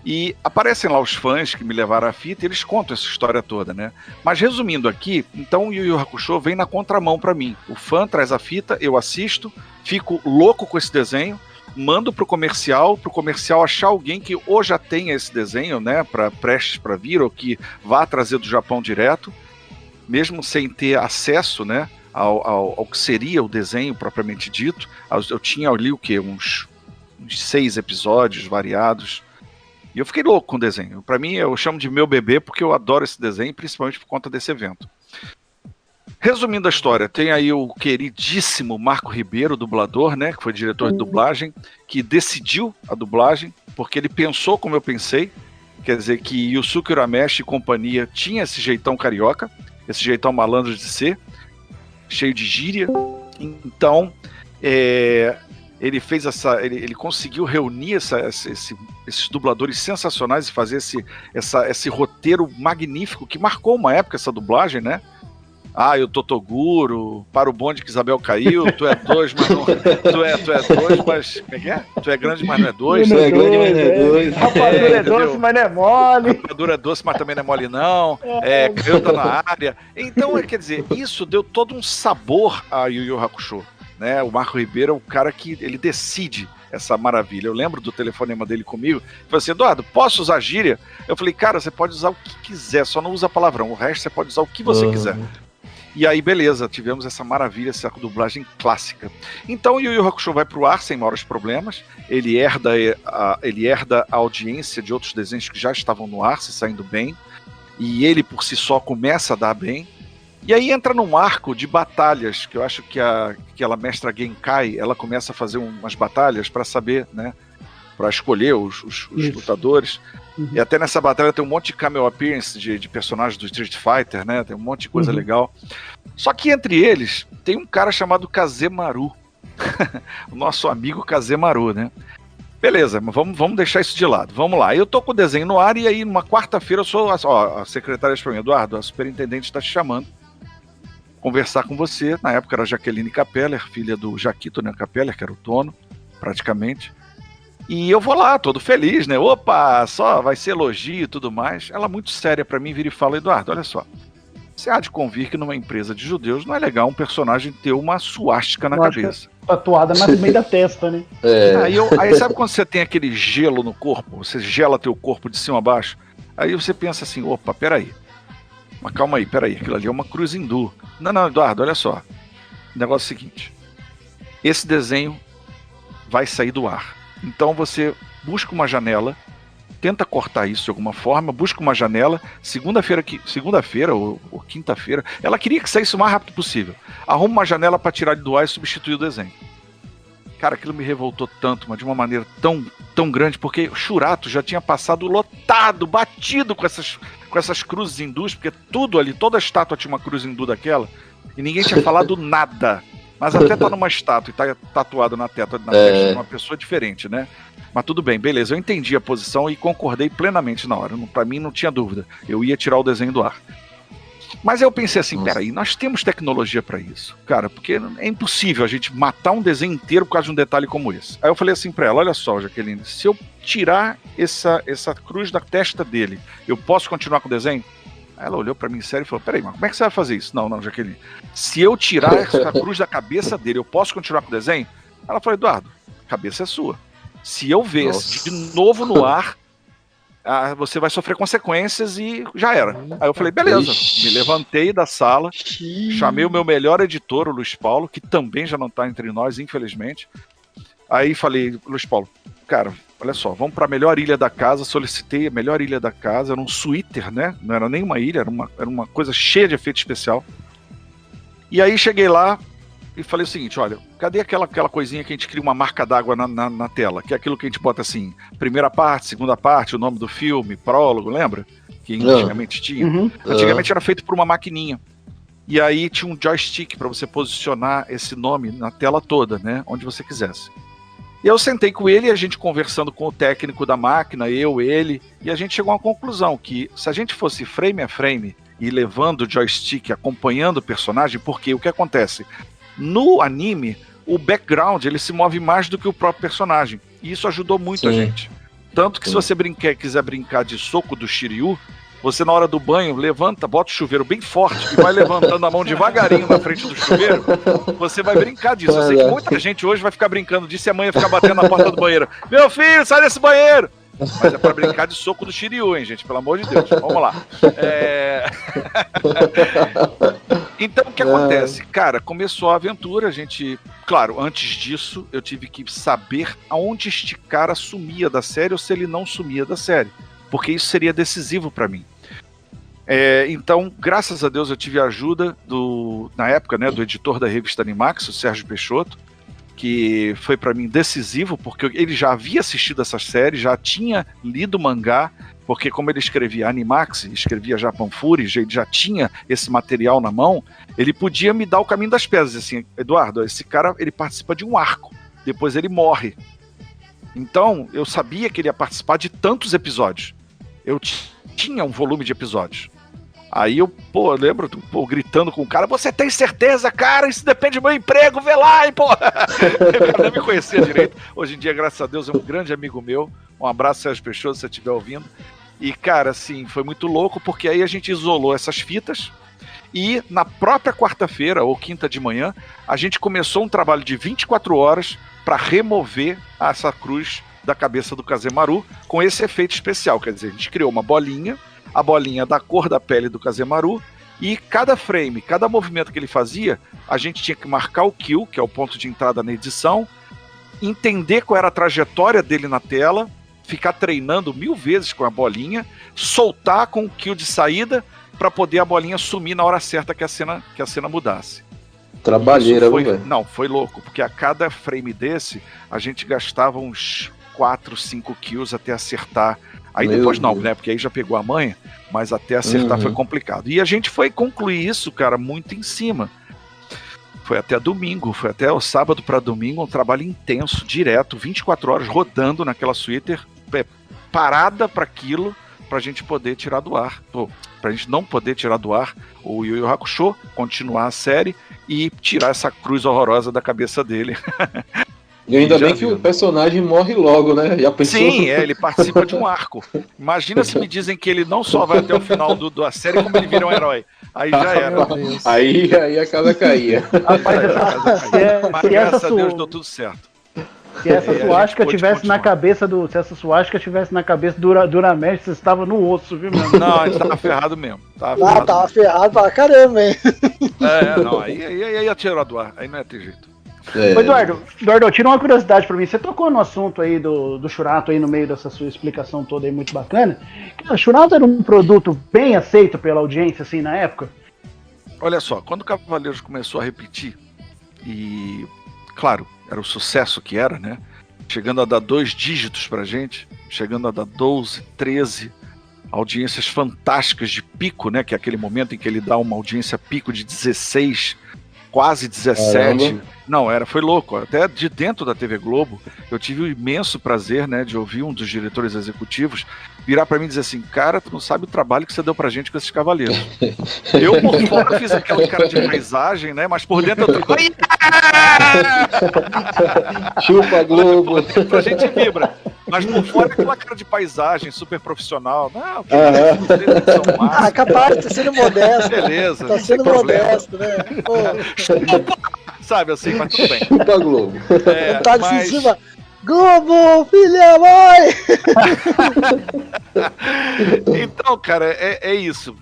E aparecem lá os fãs que me levaram a fita e eles contam essa história toda, né? Mas resumindo aqui, então o Yu Yu Hakusho vem na contramão para mim. O fã traz a fita, eu assisto, fico louco com esse desenho, mando pro comercial achar alguém que ou já tenha esse desenho, né, prestes para vir, ou que vá trazer do Japão direto, mesmo sem ter acesso, né, ao que seria o desenho propriamente dito. Eu tinha ali o quê? Uns uns 6 episódios variados. E eu fiquei louco com o desenho. Pra mim, eu chamo de meu bebê porque eu adoro esse desenho, principalmente por conta desse evento. Resumindo a história, tem aí o queridíssimo Marco Ribeiro, dublador, né, que foi diretor de dublagem, que decidiu a dublagem, porque ele pensou como eu pensei, quer dizer que Yusuke Urameshi e companhia tinha esse jeitão carioca, esse jeitão malandro de ser, cheio de gíria. Então, ele fez ele conseguiu reunir esses dubladores sensacionais e fazer esse roteiro magnífico que marcou uma época essa dublagem, né? Eu Totoguro, para o bonde que Isabel caiu, tu é 2, mas não. Tu é 2, mas. Como é que é? Tu é grande, mas não é 2. Tu é grande, mas não é 2. Rapadura é doce, mas não é mole. Rapadura é doce, mas também não é mole, não. Canta na área. Então, quer dizer, isso deu todo um sabor a Yu Yu Hakusho. Né? O Marco Ribeiro é o cara que ele decide essa maravilha. Eu lembro do telefonema dele comigo. Ele falou assim: Eduardo, posso usar gíria? Eu falei: cara, você pode usar o que quiser, só não usa palavrão. O resto você pode usar o que você quiser. E aí, beleza, tivemos essa maravilha, essa dublagem clássica. Então, o Yu Yu Hakusho vai pro ar sem maiores problemas. Ele herda a audiência de outros desenhos que já estavam no ar, se saindo bem. E ele, por si só, começa a dar bem. E aí entra num arco de batalhas, que eu acho que aquela mestra Genkai, ela começa a fazer umas batalhas para saber, né, para escolher os lutadores. E até nessa batalha tem um monte de cameo appearance de personagens do Street Fighter, né? Tem um monte de coisa legal. Só que entre eles tem um cara chamado Kazemaru. O nosso amigo Kazemaru, né? Beleza, mas vamos deixar isso de lado. Vamos lá. Eu tô com o desenho no ar e aí numa quarta-feira eu sou... a secretária de mim: Eduardo, a superintendente está te chamando. Conversar com você. Na época era Jaqueline Capeller, filha do Jaquito, né, Capeller, que era o dono, praticamente. E eu vou lá, todo feliz, né? Opa, só vai ser elogio e tudo mais. Ela, muito séria pra mim, vira e fala: Eduardo, olha só. Você há de convir que numa empresa de judeus não é legal um personagem ter uma suástica na cabeça. Tatuada no meio da testa, né? Aí sabe quando você tem aquele gelo no corpo? Você gela teu corpo de cima a baixo? Aí você pensa assim: opa, peraí. Mas calma aí, peraí. Aquilo ali é uma cruz hindu. Não, Eduardo, olha só. O negócio é o seguinte. Esse desenho vai sair do ar. Então você busca uma janela, tenta cortar isso de alguma forma, busca uma janela, segunda-feira ou quinta-feira, ela queria que saísse o mais rápido possível. Arruma uma janela para tirar do ar e substituir o desenho. Cara, aquilo me revoltou tanto, mas de uma maneira tão grande, porque o Shurato já tinha passado lotado, batido com essas cruzes hindus, porque tudo ali, toda a estátua tinha uma cruz hindu daquela, e ninguém tinha falado nada. Mas até tá numa estátua e tá tatuado na testa de uma pessoa diferente, né? Mas tudo bem, beleza. Eu entendi a posição e concordei plenamente na hora. Pra mim não tinha dúvida. Eu ia tirar o desenho do ar. Mas eu pensei assim: peraí, nós temos tecnologia pra isso. Cara, porque é impossível a gente matar um desenho inteiro por causa de um detalhe como esse. Aí eu falei assim pra ela: olha só, Jaqueline, se eu tirar essa cruz da testa dele, eu posso continuar com o desenho? Ela olhou pra mim sério e falou: peraí, mas como é que você vai fazer isso? Não, Jaqueline. Se eu tirar essa cruz da cabeça dele, eu posso continuar com o desenho? Ela falou: Eduardo, a cabeça é sua. Se eu ver de novo no ar, você vai sofrer consequências e já era. Aí eu falei: beleza. Me levantei da sala, chamei o meu melhor editor, o Luiz Paulo, que também já não tá entre nós, infelizmente. Aí falei: Luiz Paulo, cara, olha só, vamos para a melhor ilha da casa. Solicitei a melhor ilha da casa, era um suíter, né? Não era nem uma ilha, era uma coisa cheia de efeito especial. E aí cheguei lá e falei o seguinte: olha, cadê aquela coisinha que a gente cria uma marca d'água na tela? Que é aquilo que a gente bota assim, primeira parte, segunda parte, o nome do filme, prólogo, lembra? Que antigamente tinha. Antigamente era feito por uma maquininha. E aí tinha um joystick para você posicionar esse nome na tela toda, né? Onde você quisesse. E eu sentei com ele, a gente conversando com o técnico da máquina, ele, e a gente chegou a uma conclusão, que se a gente fosse frame a frame e levando o joystick, acompanhando o personagem, porque o que acontece? No anime, o background ele se move mais do que o próprio personagem, e isso ajudou muito a gente. Tanto que se você quiser brincar de soco do Shiryu, você na hora do banho levanta, bota o chuveiro bem forte e vai levantando a mão devagarinho na frente do chuveiro, você vai brincar disso. Eu sei que muita gente hoje vai ficar brincando disso e amanhã ficar batendo na porta do banheiro: meu filho, sai desse banheiro! Mas é pra brincar de soco do Shiryu, hein, gente? Pelo amor de Deus. Vamos lá. Então, o que acontece? Cara, começou a aventura, a gente... Claro, antes disso, eu tive que saber aonde este cara sumia da série ou se ele não sumia da série. Porque isso seria decisivo pra mim. Então, graças a Deus, eu tive a ajuda na época, né, do editor da revista Animax, o Sérgio Peixoto, que foi pra mim decisivo, porque ele já havia assistido essa série, já tinha lido o mangá, porque como ele escrevia Animax, escrevia Japan Fury, já tinha esse material na mão, ele podia me dar o caminho das pedras, assim, Eduardo, esse cara, ele participa de um arco, depois ele morre. Então, eu sabia que ele ia participar de tantos episódios. Eu tinha um volume de episódios. Aí eu lembro, gritando com o cara, você tem certeza, cara? Isso depende do meu emprego, vê lá, hein, pô! O cara nem me conhecia direito. Hoje em dia, graças a Deus, é um grande amigo meu. Um abraço, Sérgio Peixoto, se você estiver ouvindo. E, cara, assim, foi muito louco, porque aí a gente isolou essas fitas e na própria quarta-feira, ou quinta de manhã, a gente começou um trabalho de 24 horas para remover essa cruz da cabeça do Kazemaru com esse efeito especial. Quer dizer, a gente criou uma bolinha, a bolinha da cor da pele do Kazemaru, e cada frame, cada movimento que ele fazia, a gente tinha que marcar o kill, que é o ponto de entrada na edição, entender qual era a trajetória dele na tela, ficar treinando 1000 vezes com a bolinha, soltar com o kill de saída para poder a bolinha sumir na hora certa que a cena mudasse. Trabalheira, velho. Não, foi louco, porque a cada frame desse, a gente gastava uns 4, 5 kills até acertar. Aí depois não, né? Porque aí já pegou a manha, mas até acertar foi complicado. E a gente foi concluir isso, cara, muito em cima. Foi até domingo, foi até o sábado para domingo, um trabalho intenso, direto, 24 horas rodando naquela suíter, parada para aquilo, pra gente poder tirar do ar. Pra gente não poder tirar do ar o Yu Yu Hakusho, continuar a série e tirar essa cruz horrorosa da cabeça dele. E ainda bem que o personagem morre logo, né? Já pensou? Sim, ele participa de um arco. Imagina se me dizem que ele não só vai até o final da série, como ele vira um herói. Aí já era. Aí a casa caía. Mas graças a Deus deu tudo certo. Se essa suástica tivesse na cabeça do Duramesh, você estava no osso, viu, meu? Não, a gente tava ferrado mesmo. Tava ferrado pra caramba, hein? Não, aí atirou do ar, aí não ia ter jeito. Ô, Eduardo, tira uma curiosidade pra mim. Você tocou no assunto aí do Churato aí no meio dessa sua explicação toda aí, muito bacana. O Churato era um produto bem aceito pela audiência, assim, na época? Olha só, quando o Cavaleiros começou a repetir, e, claro, era o sucesso que era, né? Chegando a dar 2 dígitos pra gente, chegando a dar 12, 13, audiências fantásticas de pico, né? Que é aquele momento em que ele dá uma audiência pico de 16, quase 17. Caramba. Não, foi louco. Até de dentro da TV Globo, eu tive o imenso prazer, né, de ouvir um dos diretores executivos virar pra mim e dizer assim, cara, tu não sabe o trabalho que você deu pra gente com esses cavaleiros. Eu por fora fiz aquela cara de paisagem, né, mas por dentro eu tô... Chupa Globo. Pra gente vibra. Mas por fora aquela cara de paisagem super profissional. Não, capaz de estar sendo modesto. Beleza. Tá sendo modesto, né? Sabe assim, mas tudo bem. Chupa Globo. Tá de cima. Globo, filha mãe! Então, cara, é isso.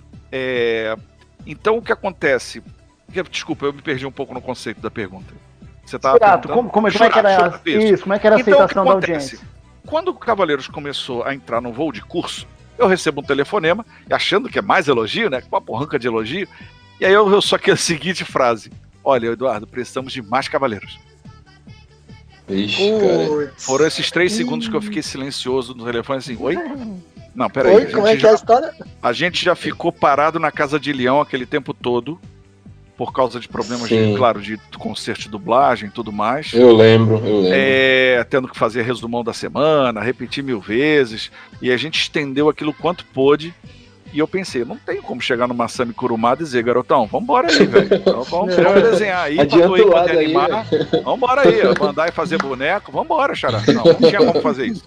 Então, o que acontece? Desculpa, eu me perdi um pouco no conceito da pergunta. Você tava perguntando? Como é que era isso? Como é que era a aceitação da audiência? Quando o Cavaleiros começou a entrar no voo de curso, eu recebo um telefonema, achando que é mais elogio, né? Uma porranca de elogio. E aí eu só que a seguinte frase: olha, Eduardo, precisamos de mais cavaleiros. Ixi, cara. Foram esses 3 segundos que eu fiquei silencioso no telefone, assim, oi? Não, peraí. Oi, como é que é a história? A gente já ficou parado na Casa de Leão aquele tempo todo, por causa de problemas, de concerto de dublagem e tudo mais. Eu lembro. Tendo que fazer resumão da semana, repetir 1000 vezes, e a gente estendeu aquilo quanto pôde. E eu pensei, não tem como chegar no Masami Kurumada e dizer, garotão, vambora aí, velho. Vamos desenhar aí, pra tu ir poder animar. Vambora aí, mandar e fazer boneco, vambora, xará. Não tinha como fazer isso.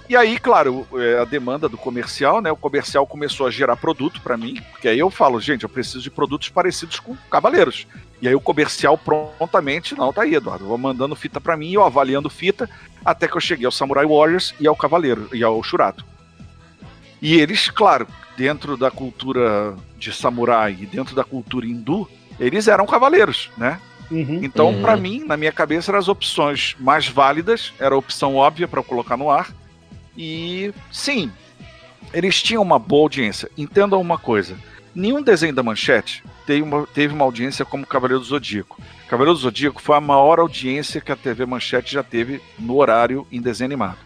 E aí, claro, a demanda do comercial, né? O comercial começou a gerar produto pra mim, porque aí eu falo, gente, eu preciso de produtos parecidos com Cavaleiros. E aí o comercial prontamente, não, tá aí, Eduardo, vou mandando fita pra mim, eu avaliando fita, até que eu cheguei ao Samurai Warriors e ao Cavaleiro, e ao Shurato. E eles, claro, dentro da cultura de samurai e dentro da cultura hindu, eles eram cavaleiros, né? Então, pra mim, na minha cabeça, eram as opções mais válidas, era a opção óbvia pra eu colocar no ar. E, sim, eles tinham uma boa audiência. Entendam uma coisa, nenhum desenho da Manchete teve uma audiência como Cavaleiro do Zodíaco. Cavaleiro do Zodíaco foi a maior audiência que a TV Manchete já teve no horário em desenho animado.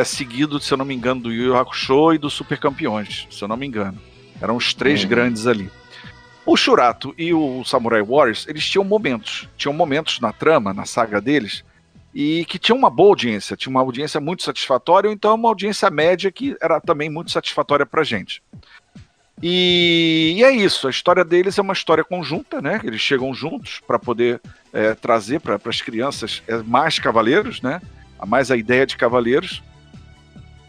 Seguido, se eu não me engano, do Yu Yu Hakusho e do Super Campeões, se eu não me engano. Eram os três grandes ali. O Shurato e o Samurai Warriors, eles tinham momentos na trama, na saga deles, e que tinha uma boa audiência, tinha uma audiência muito satisfatória, ou então uma audiência média que era também muito satisfatória pra gente. E é isso, a história deles é uma história conjunta, né? Eles chegam juntos para poder trazer para as crianças mais cavaleiros, né? Mais a ideia de cavaleiros.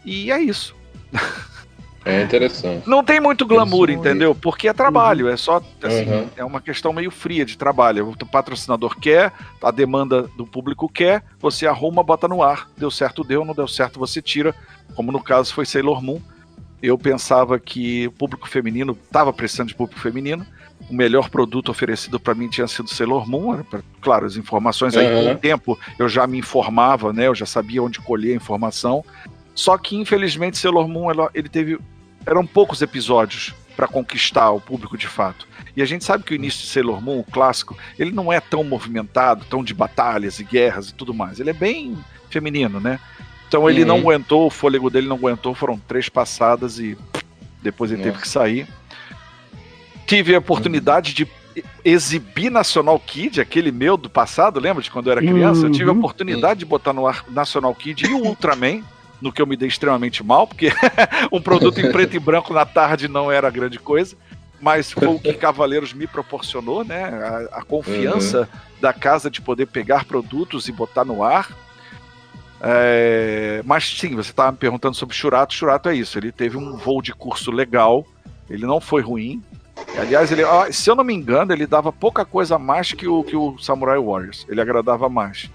E é isso. É interessante. Não tem muito glamour, entendeu? Porque é trabalho, é só, assim, é uma questão meio fria de trabalho. O patrocinador quer, a demanda do público quer, você arruma, bota no ar. Deu certo, deu, não deu certo, você tira. Como no caso foi Sailor Moon. Eu pensava que o público feminino estava precisando de público feminino. O melhor produto oferecido para mim tinha sido Sailor Moon. Claro, as informações aí com o tempo eu já me informava, né? Eu já sabia onde colher a informação. Só que, infelizmente, Sailor Moon eram poucos episódios para conquistar o público de fato. E a gente sabe que o início de Sailor Moon, o clássico, ele não é tão movimentado, tão de batalhas e guerras e tudo mais. Ele é bem feminino, né? Então ele não aguentou, o fôlego dele não aguentou, foram 3 passadas e depois ele teve que sair. Tive a oportunidade de exibir National Kid, aquele meu do passado, lembra de quando eu era criança? Eu tive a oportunidade de botar no ar National Kid e o Ultraman, no que eu me dei extremamente mal, porque um produto em preto e branco na tarde não era grande coisa, mas foi o que Cavaleiros me proporcionou, né? A confiança da casa de poder pegar produtos e botar no ar. Mas sim, você estava me perguntando sobre Shurato. Shurato é isso, ele teve um voo de curso legal, ele não foi ruim. Aliás, se eu não me engano, ele dava pouca coisa a mais que o Samurai Warriors, ele agradava mais.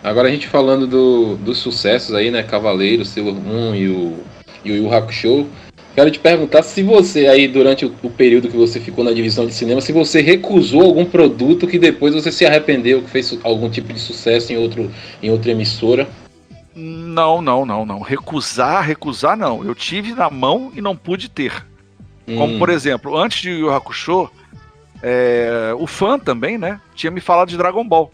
Agora a gente falando dos sucessos aí, né? Cavaleiros, Sailor Moon e o Yu Yu Hakusho. Quero te perguntar se você aí, durante o período que você ficou na divisão de cinema, se você recusou algum produto que depois você se arrependeu, que fez algum tipo de sucesso em outra emissora. Não. Recusar não. Eu tive na mão e não pude ter. Como, por exemplo, antes de Yu Yu Hakusho, o fã também, né? Tinha me falado de Dragon Ball.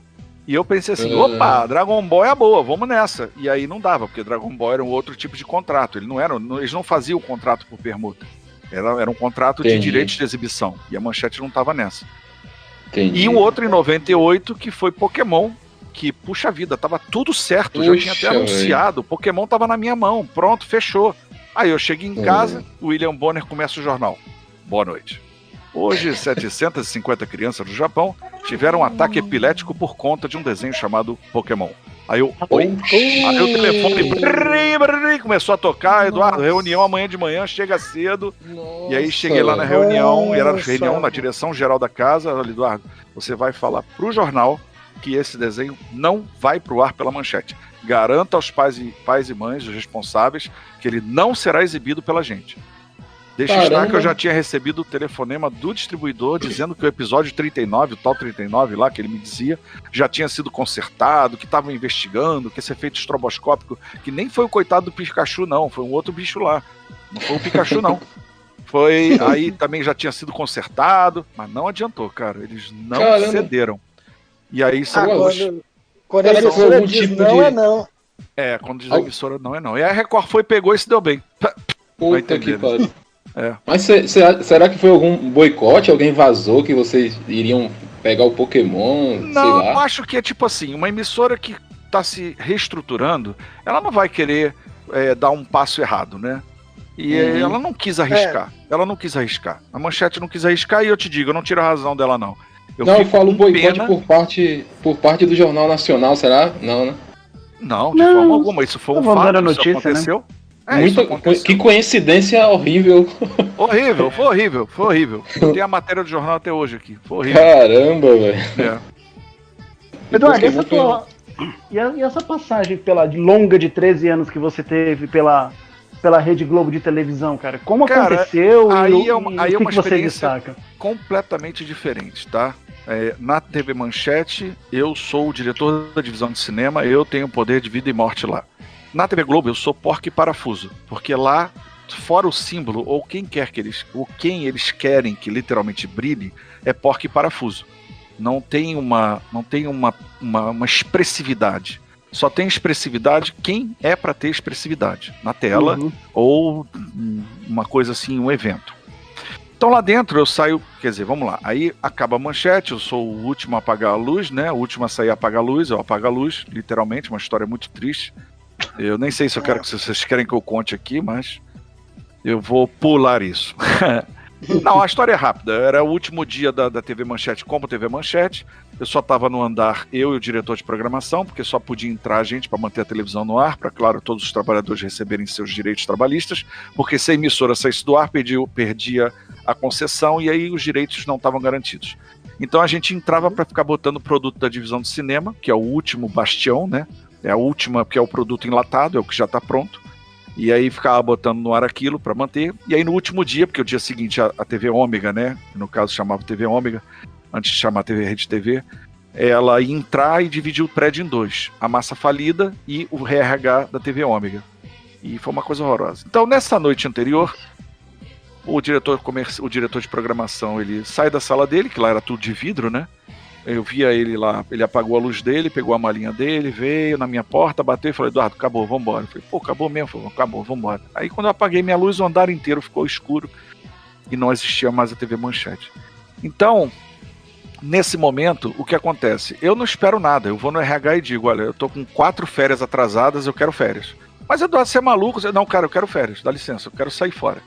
E eu pensei assim, opa, Dragon Ball é a boa, vamos nessa. E aí não dava, porque Dragon Ball era um outro tipo de contrato. Eles não faziam o contrato por permuta. Era um contrato de direitos de exibição. E a Manchete não estava nessa. E um outro em 98, que foi Pokémon, que, puxa vida, tava tudo certo. Já tinha até anunciado, Pokémon tava na minha mão, pronto, fechou. Aí eu cheguei em casa, o William Bonner começa o jornal. Boa noite. Hoje, 750 crianças do Japão tiveram um ataque epilético por conta de um desenho chamado Pokémon. Aí o telefone começou a tocar, Eduardo, reunião amanhã de manhã, chega cedo. E aí cheguei lá na reunião, era reunião na direção geral da casa. Olha, Eduardo, você vai falar pro jornal que esse desenho não vai pro ar pela Manchete. Garanta aos pais e mães, os responsáveis, que ele não será exibido pela gente. Deixa estar que eu já tinha recebido o telefonema do distribuidor dizendo que o episódio 39, o tal 39 lá, que ele me dizia, já tinha sido consertado, que estavam investigando, que esse efeito estroboscópico, que nem foi o coitado do Pikachu não, foi um outro bicho lá. Não foi o Pikachu não. Foi, aí também já tinha sido consertado, mas não adiantou, cara. Eles não cederam. E aí são quando a emissora diz tipo não, é não. Quando diz a emissora não, é não. E aí a Record pegou e se deu bem. Puta que pariu. Mas será que foi algum boicote? Alguém vazou que vocês iriam pegar o Pokémon? Não, sei lá. Eu acho que é tipo assim, uma emissora que está se reestruturando, ela não vai querer dar um passo errado, né? E ela não quis arriscar. Ela não quis arriscar. A Manchete não quis arriscar e eu te digo, eu não tiro a razão dela não. Eu falo boicote por parte do Jornal Nacional, será? Não, né? Não, de forma alguma. Isso foi um fato, isso notícia, aconteceu. Né? Isso aconteceu. Que coincidência horrível. Foi horrível. Tem a matéria do jornal até hoje aqui. Foi horrível. Caramba, velho. Eduardo, e essa passagem pela longa de 13 anos que você teve pela Rede Globo de televisão, cara? Como aconteceu aí e o que você destaca? Completamente diferente, tá? Na TV Manchete, eu sou o diretor da divisão de cinema, eu tenho poder de vida e morte lá. Na TV Globo, eu sou porco e parafuso, porque lá, fora o símbolo, ou quem eles querem que literalmente brilhe, é porco e parafuso. Não tem uma expressividade. Só tem expressividade quem é para ter expressividade na tela ou uma coisa assim, um evento. Então lá dentro eu saio, quer dizer, vamos lá, aí acaba a manchete, eu sou o último a apagar a luz, né? O último a sair a apagar a luz, eu apago a luz, literalmente, uma história muito triste. Eu nem sei se eu quero que vocês querem que eu conte aqui, mas eu vou pular isso. Não, a história é rápida. Era o último dia da TV Manchete como TV Manchete. Eu só estava no andar, eu e o diretor de programação, porque só podia entrar a gente para manter a televisão no ar, para, claro, todos os trabalhadores receberem seus direitos trabalhistas, porque se a emissora saísse do ar, perdia a concessão e aí os direitos não estavam garantidos. Então a gente entrava para ficar botando o produto da divisão de cinema, que é o último bastião, né? É a última, que é o produto enlatado, é o que já está pronto. E aí ficava botando no ar aquilo para manter. E aí no último dia, porque o dia seguinte a TV Ômega, né? No caso chamava TV Ômega, antes de chamar TV Rede TV, ela ia entrar e dividir o prédio em dois. A massa falida e o RH da TV Ômega. E foi uma coisa horrorosa. Então nessa noite anterior, o diretor de programação, ele sai da sala dele, que lá era tudo de vidro, né? Eu via ele lá, ele apagou a luz dele, pegou a malinha dele, veio na minha porta, bateu e falou: Eduardo, acabou, vambora. Eu falei: pô, acabou mesmo? Falei: acabou, vambora. Aí quando eu apaguei minha luz, o andar inteiro ficou escuro e não existia mais a TV Manchete. Então, nesse momento, o que acontece? Eu não espero nada, eu vou no RH e digo: olha, eu tô com 4 férias atrasadas, eu quero férias. Mas Eduardo, você é maluco? Não, cara, eu quero férias, dá licença, eu quero sair fora.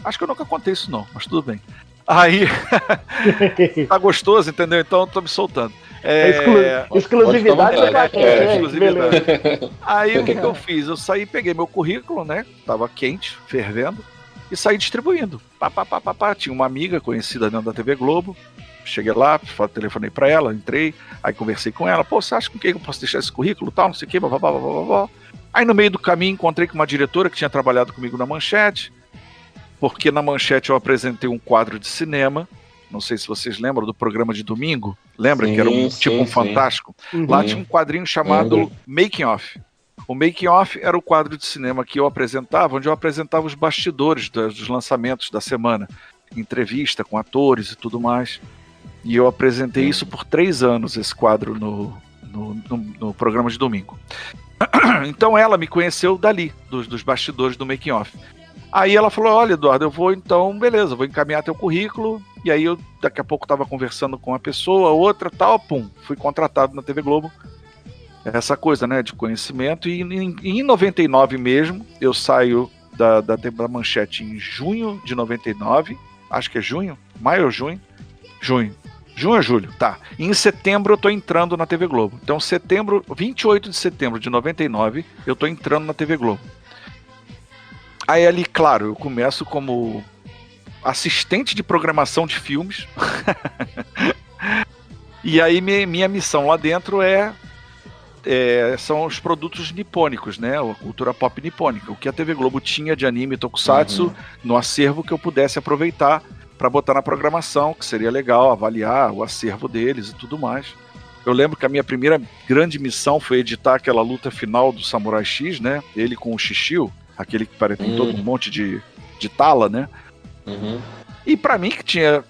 Acho que eu nunca contei isso não, mas tudo bem. Aí, tá gostoso, entendeu? Então eu tô me soltando. Exclusividade da claquete. Exclusividade. Aí o que eu fiz? Eu saí, peguei meu currículo, né? Tava quente, fervendo, e saí distribuindo. Tinha uma amiga conhecida dentro da TV Globo. Cheguei lá, telefonei pra ela, entrei, aí conversei com ela. Pô, você acha com quem eu posso deixar esse currículo, tal, não sei o quê, blá, blá, blá, blá, blá. Aí no meio do caminho encontrei com uma diretora que tinha trabalhado comigo na Manchete, porque na Manchete eu apresentei um quadro de cinema. Não sei se vocês lembram do programa de domingo. Lembra que era um Fantástico? Lá tinha um quadrinho chamado Making Off. O Making Off era o quadro de cinema que eu apresentava, onde eu apresentava os bastidores dos lançamentos da semana. Entrevista com atores e tudo mais. E eu apresentei isso por 3 anos, esse quadro no programa de domingo. Então ela me conheceu dali, dos bastidores do Making Off. Aí ela falou: olha, Eduardo, eu vou então, beleza, vou encaminhar teu currículo. E aí eu daqui a pouco estava conversando com uma pessoa, outra, tal, pum, fui contratado na TV Globo. Essa coisa, né, de conhecimento. E em 99 mesmo, eu saio da Manchete em junho de 99, acho que é junho, maio ou junho? Junho ou julho, tá. E em setembro eu tô entrando na TV Globo. Então 28 de setembro de 99, eu tô entrando na TV Globo. Aí ali, claro, eu começo como assistente de programação de filmes. E aí minha missão lá dentro são os produtos nipônicos, né? A cultura pop nipônica. O que a TV Globo tinha de anime tokusatsu no acervo que eu pudesse aproveitar para botar na programação, que seria legal avaliar o acervo deles e tudo mais. Eu lembro que a minha primeira grande missão foi editar aquela luta final do Samurai X, né? Ele com o Shishio, aquele que parece tem todo um monte de tala, né? E pra mim, que tinha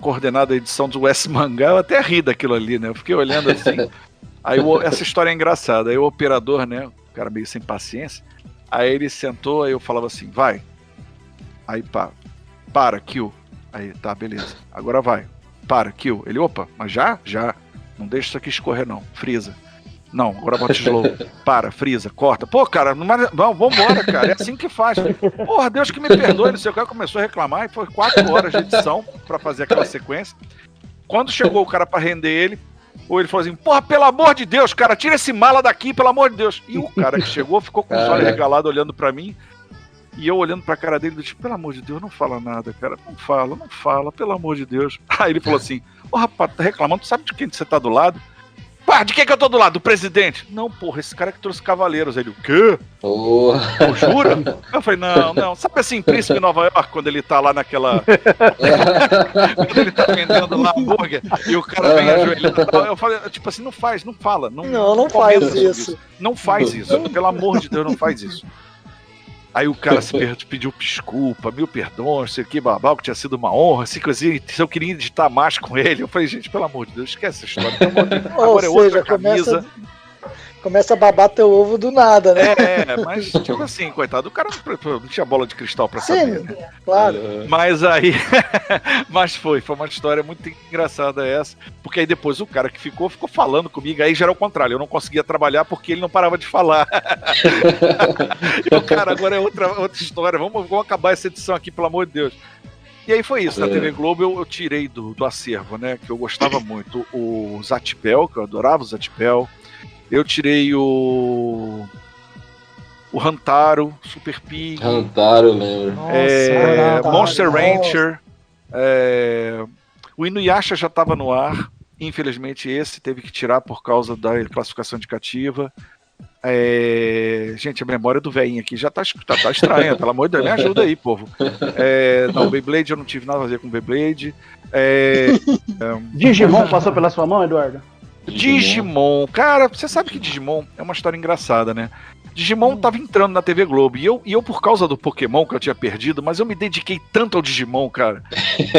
coordenado a edição do West Mangá, eu até ri daquilo ali, né? Eu fiquei olhando assim. Aí essa história é engraçada. Aí o operador, né? O cara meio sem paciência. Aí ele sentou, aí eu falava assim: vai. Aí para, kill. Aí, tá, beleza. Agora vai. Para, kill. Ele, opa, mas já? Já. Não deixa isso aqui escorrer, não. Frisa. Não, agora bota slow. Para, frisa, corta. Pô, cara, não, vambora, cara. É assim que faz. Porra, Deus que me perdoe. Não sei o que. Começou a reclamar e foi 4 horas de edição pra fazer aquela sequência. Quando chegou o cara pra render ele, Ou ele falou assim, porra, pelo amor de Deus, cara, tira esse mala daqui, pelo amor de Deus. E o cara que chegou ficou com os olhos regalados olhando pra mim. E eu olhando pra cara dele, do tipo, pelo amor de Deus, não fala nada, cara. Não fala, pelo amor de Deus. Aí ele falou assim, rapaz, tá reclamando, tu sabe de quem você tá do lado? Pá, de quem que eu tô do lado? Do presidente? Não, porra, esse cara que trouxe cavaleiros. Aí ele, o quê? Pô, jura? Eu falei, não. Sabe assim, Príncipe de Nova York, quando ele tá lá naquela... quando ele tá vendendo lá hambúrguer e o cara vem ajoelhando. Eu falei, tipo assim, não fala. Não faz isso. Não faz isso. Pelo amor de Deus, não faz isso. Aí o cara se pediu desculpa, mil perdões, sei que babau, que tinha sido uma honra, assim, se eu queria editar mais com ele. Eu falei, gente, pelo amor de Deus, esquece essa história. Agora é outra camisa. Começa a babar teu ovo do nada, né? Mas, tipo assim, coitado, o cara não tinha bola de cristal pra saber, né? Claro. Mas aí, foi uma história muito engraçada essa, porque aí depois o cara que ficou falando comigo, aí já era o contrário, eu não conseguia trabalhar porque ele não parava de falar. E o cara, agora é outra história, vamos acabar essa edição aqui, pelo amor de Deus. E aí foi isso, na TV Globo eu tirei do acervo, né, que eu gostava muito, o Zatipel, que eu adorava o Zatipel. Eu tirei o Hantaro, Super Pig. Hantaro, eu lembro. Monster Rancher. O Inuyasha já estava no ar. Infelizmente esse teve que tirar por causa da classificação indicativa. Gente, a memória do velhinho aqui já tá estranha. Pelo amor de Deus, me ajuda aí, povo. Não, Beyblade eu não tive nada a ver com Beyblade. Digimon passou pela sua mão, Eduardo? Digimon, cara, você sabe que Digimon é uma história engraçada, né? Digimon tava entrando na TV Globo e eu por causa do Pokémon que eu tinha perdido, mas eu me dediquei tanto ao Digimon, cara.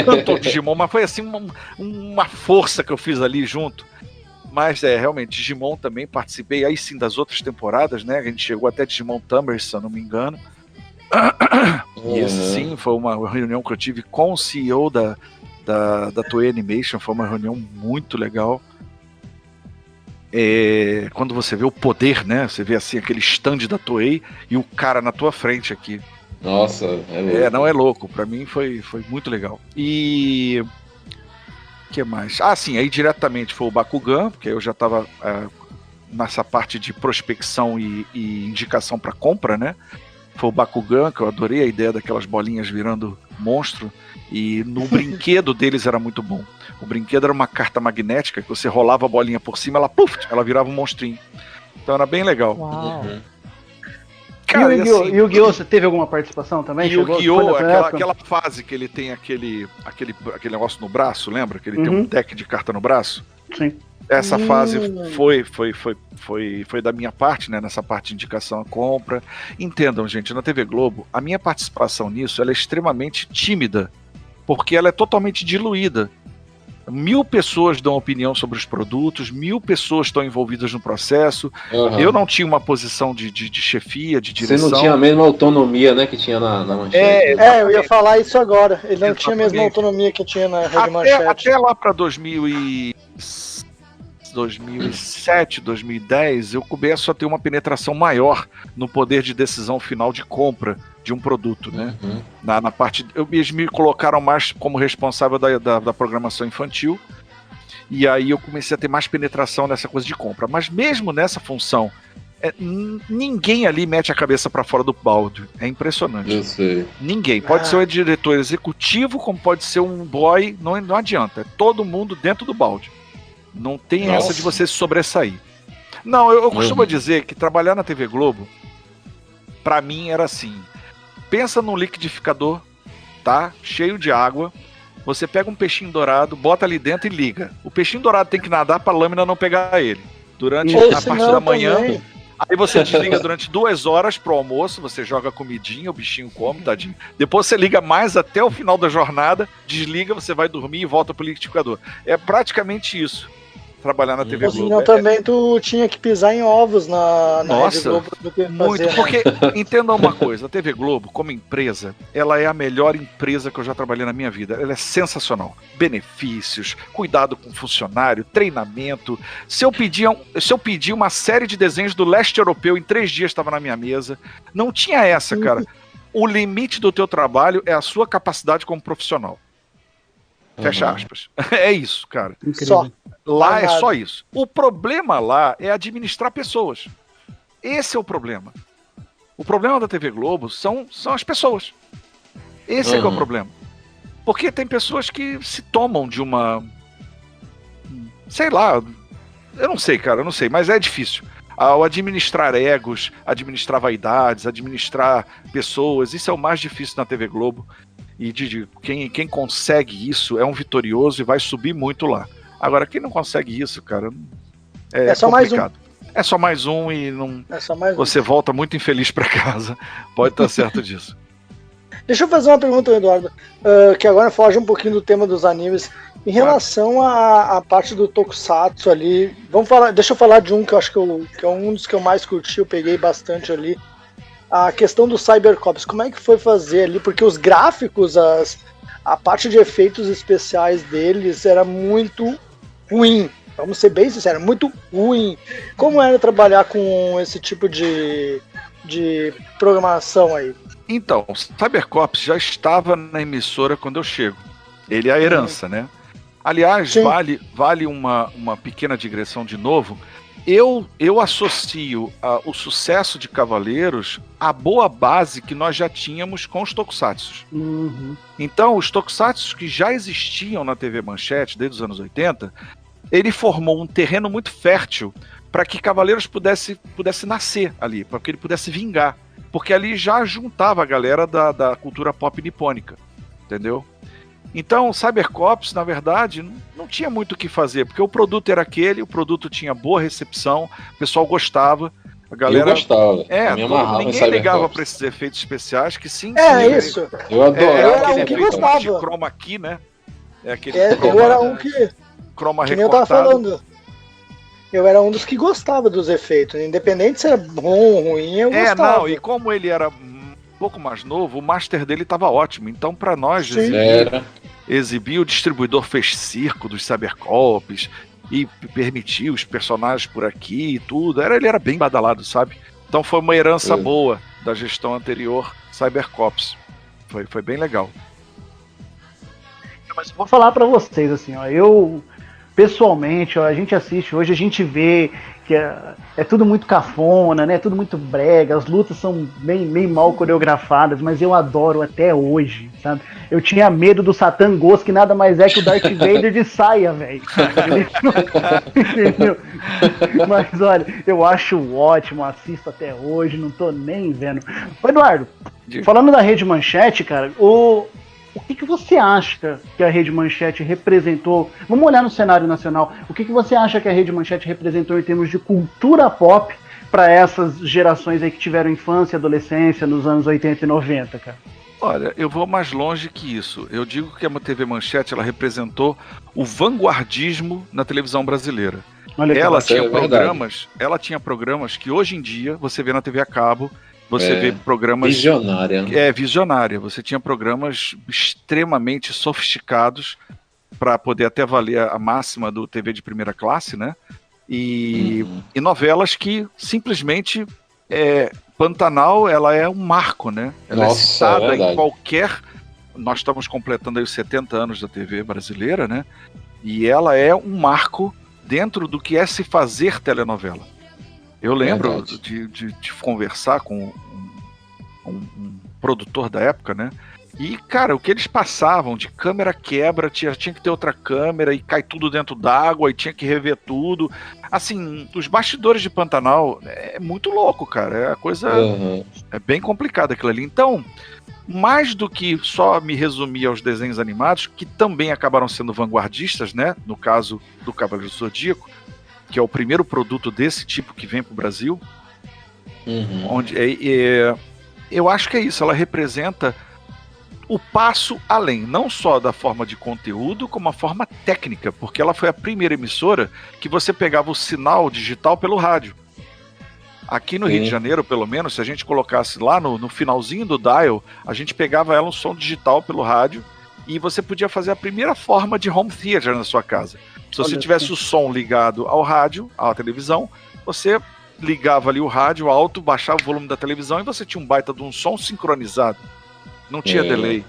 Tanto ao Digimon, mas foi assim uma força que eu fiz ali junto. Mas realmente, Digimon também participei, aí sim, das outras temporadas, né? A gente chegou até Digimon Tamers, se eu não me engano. E esse sim, foi uma reunião que eu tive com o CEO da Toei Animation, foi uma reunião muito legal. Quando você vê o poder, né? Você vê assim aquele stand da Toei e o cara na tua frente aqui. Nossa, louco. Não é louco. Pra mim foi muito legal. E o que mais? Sim, aí diretamente foi o Bakugan, porque eu já tava nessa parte de prospecção e indicação para compra, né? Foi o Bakugan, que eu adorei a ideia daquelas bolinhas virando monstro. E no brinquedo deles era muito bom. O brinquedo era uma carta magnética que você rolava a bolinha por cima, ela virava um monstrinho. Então era bem legal. Uau. Cara, e o Yu-Gi-Oh! Você teve alguma participação também? Yu-Gi-Oh! Aquela fase que ele tem aquele negócio no braço, lembra? Que ele tem um deck de carta no braço? Sim. Essa fase foi da minha parte, né? Nessa parte de indicação à compra. Entendam, gente, na TV Globo, a minha participação nisso ela é extremamente tímida, porque ela é totalmente diluída. 1000 pessoas dão opinião sobre os produtos, 1000 pessoas estão envolvidas no processo. Eu não tinha uma posição de chefia, de direção. Você não tinha a mesma autonomia, né, que tinha na manchete. Eu ia falar isso agora. Ele não tinha a mesma autonomia que tinha na Rede Manchete. Até lá para 2007, 2010, eu começo a ter uma penetração maior no poder de decisão final de compra de um produto, né? Na parte, eles me colocaram mais como responsável da programação infantil, e aí eu comecei a ter mais penetração nessa coisa de compra. Mas mesmo nessa função, ninguém ali mete a cabeça para fora do balde. É impressionante. Eu sei. Ninguém. Pode ser um diretor executivo, como pode ser um boy, não adianta. É todo mundo dentro do balde. Não tem essa de você se sobressair. Não, eu costumo dizer que trabalhar na TV Globo, pra mim era assim. Pensa num liquidificador, tá? Cheio de água. Você pega um peixinho dourado, bota ali dentro e liga. O peixinho dourado tem que nadar pra lâmina não pegar ele. Durante a parte da manhã. Também. Aí você desliga durante 2 horas pro almoço, você joga a comidinha, o bichinho come, tadinho. Depois você liga mais até o final da jornada, desliga, você vai dormir e volta pro liquidificador. É praticamente isso. Trabalhar na TV Globo. Senão também tu tinha que pisar em ovos na Rede Globo. Muito, porque entenda uma coisa, a TV Globo, como empresa, ela é a melhor empresa que eu já trabalhei na minha vida. Ela é sensacional. Benefícios, cuidado com o funcionário, treinamento. Se eu pedir uma série de desenhos do leste europeu, em 3 dias estava na minha mesa. Não tinha essa, cara. O limite do teu trabalho é a sua capacidade como profissional. Fecha aspas. É isso, cara. Só. Lá é nada. só isso. O problema lá é administrar pessoas. Esse é o problema. O problema da TV Globo são as pessoas. Esse é que é o problema. Porque tem pessoas que se tomam de uma... Sei lá, eu não sei, cara, eu não sei, mas é difícil. Ao administrar egos, administrar vaidades, administrar pessoas, isso é o mais difícil na TV Globo. E quem consegue isso é um vitorioso e vai subir muito lá. Agora, quem não consegue isso, cara, é só complicado. É só mais um e não. Você volta muito infeliz pra casa. Pode estar certo disso. Deixa eu fazer uma pergunta, Eduardo, que agora foge um pouquinho do tema dos animes. Em relação à parte do Tokusatsu ali, deixa eu falar de um que eu acho que é um dos que eu mais curti, eu peguei bastante ali. A questão do Cybercops, como é que foi fazer ali? Porque os gráficos, a parte de efeitos especiais deles era muito ruim. Vamos ser bem sinceros, muito ruim. Como era trabalhar com esse tipo de programação aí? Então, o Cybercops já estava na emissora quando eu chego. Ele é a herança, né? Aliás, vale uma pequena digressão de novo. Eu associo o sucesso de Cavaleiros à boa base que nós já tínhamos com os Tokusatsu. Então, os Tokusatsu que já existiam na TV Manchete desde os anos 80, ele formou um terreno muito fértil para que Cavaleiros pudesse nascer ali, para que ele pudesse vingar. Porque ali já juntava a galera da cultura pop nipônica, entendeu? Então, o Cybercops, na verdade, não tinha muito o que fazer, porque o produto era aquele, o produto tinha boa recepção, o pessoal gostava, a galera... Eu gostava, ninguém ligava para esses efeitos especiais, que sim... Isso. Eu adorava. Eu era um que gostava. De chroma key, né? Eu era um que... Croma que nem eu tava falando. Eu era um dos que gostava dos efeitos, independente se era bom ou ruim, eu gostava. E como ele era um pouco mais novo, o master dele estava ótimo, então para nós exibir, o distribuidor fez circo dos Cybercops e permitiu os personagens por aqui e tudo, ele era bem badalado, sabe? Então foi uma herança boa da gestão anterior Cybercops, foi bem legal. Mas vou falar para vocês assim, ó, eu pessoalmente, ó, a gente assiste hoje, a gente vê que é tudo muito cafona, né? É tudo muito brega, as lutas são bem mal coreografadas, mas eu adoro até hoje, sabe? Eu tinha medo do Satan Ghost, que nada mais é que o Darth Vader de saia, velho. Entendeu? Mas olha, eu acho ótimo, assisto até hoje, não tô nem vendo. Ô, Eduardo, falando da Rede Manchete, cara, o que você acha que a Rede Manchete representou? Vamos olhar no cenário nacional. O que você acha que a Rede Manchete representou em termos de cultura pop para essas gerações aí que tiveram infância e adolescência nos anos 80 e 90, cara? Olha, eu vou mais longe que isso. Eu digo que a TV Manchete ela representou o vanguardismo na televisão brasileira. Ela tinha programas que hoje em dia você vê na TV a cabo. Você vê programas... Visionária. Visionária. Você tinha programas extremamente sofisticados para poder até valer a máxima do TV de primeira classe, né? E novelas que simplesmente... Pantanal, ela é um marco, né? Ela é citada em qualquer... Nós estamos completando aí os 70 anos da TV brasileira, né? E ela é um marco dentro do que é se fazer telenovela. Eu lembro de conversar com um produtor da época, né? E, cara, o que eles passavam de câmera quebra, tinha que ter outra câmera e cai tudo dentro d'água e tinha que rever tudo. Assim, os bastidores de Pantanal é muito louco, cara. É a coisa... É bem complicada aquilo ali. Então, mais do que só me resumir aos desenhos animados, que também acabaram sendo vanguardistas, né? No caso do Cavaleiro do Zodíaco, que é o primeiro produto desse tipo que vem para o Brasil, onde eu acho que é isso, ela representa o passo além, não só da forma de conteúdo, como a forma técnica, porque ela foi a primeira emissora que você pegava o sinal digital pelo rádio. Aqui no Rio de Janeiro, pelo menos, se a gente colocasse lá no finalzinho do dial, a gente pegava ela um som digital pelo rádio e você podia fazer a primeira forma de home theater na sua casa. Se você tivesse o som ligado ao rádio, à televisão, você ligava ali o rádio alto, baixava o volume da televisão e você tinha um baita de um som sincronizado. Não tinha delay.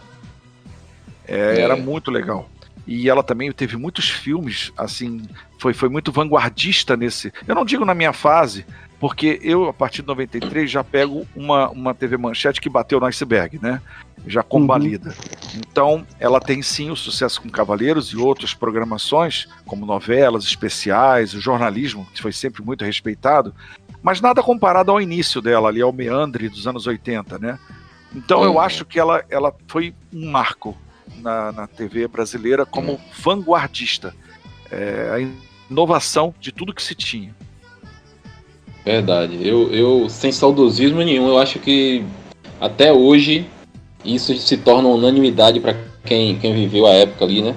Era muito legal. e ela também teve muitos filmes, assim, foi muito vanguardista nesse... Eu não digo na minha fase, porque eu, a partir de 93, já pego uma TV Manchete que bateu no iceberg, né? Já combalida. Então, ela tem sim o sucesso com Cavaleiros e outras programações, como novelas, especiais, o jornalismo, que foi sempre muito respeitado, mas nada comparado ao início dela, ali ao meandre dos anos 80, né? Então eu acho que ela foi um marco na TV brasileira como vanguardista. A inovação de tudo que se tinha. Verdade. Eu sem saudosismo nenhum, eu acho que até hoje isso se torna unanimidade para quem viveu a época ali, né?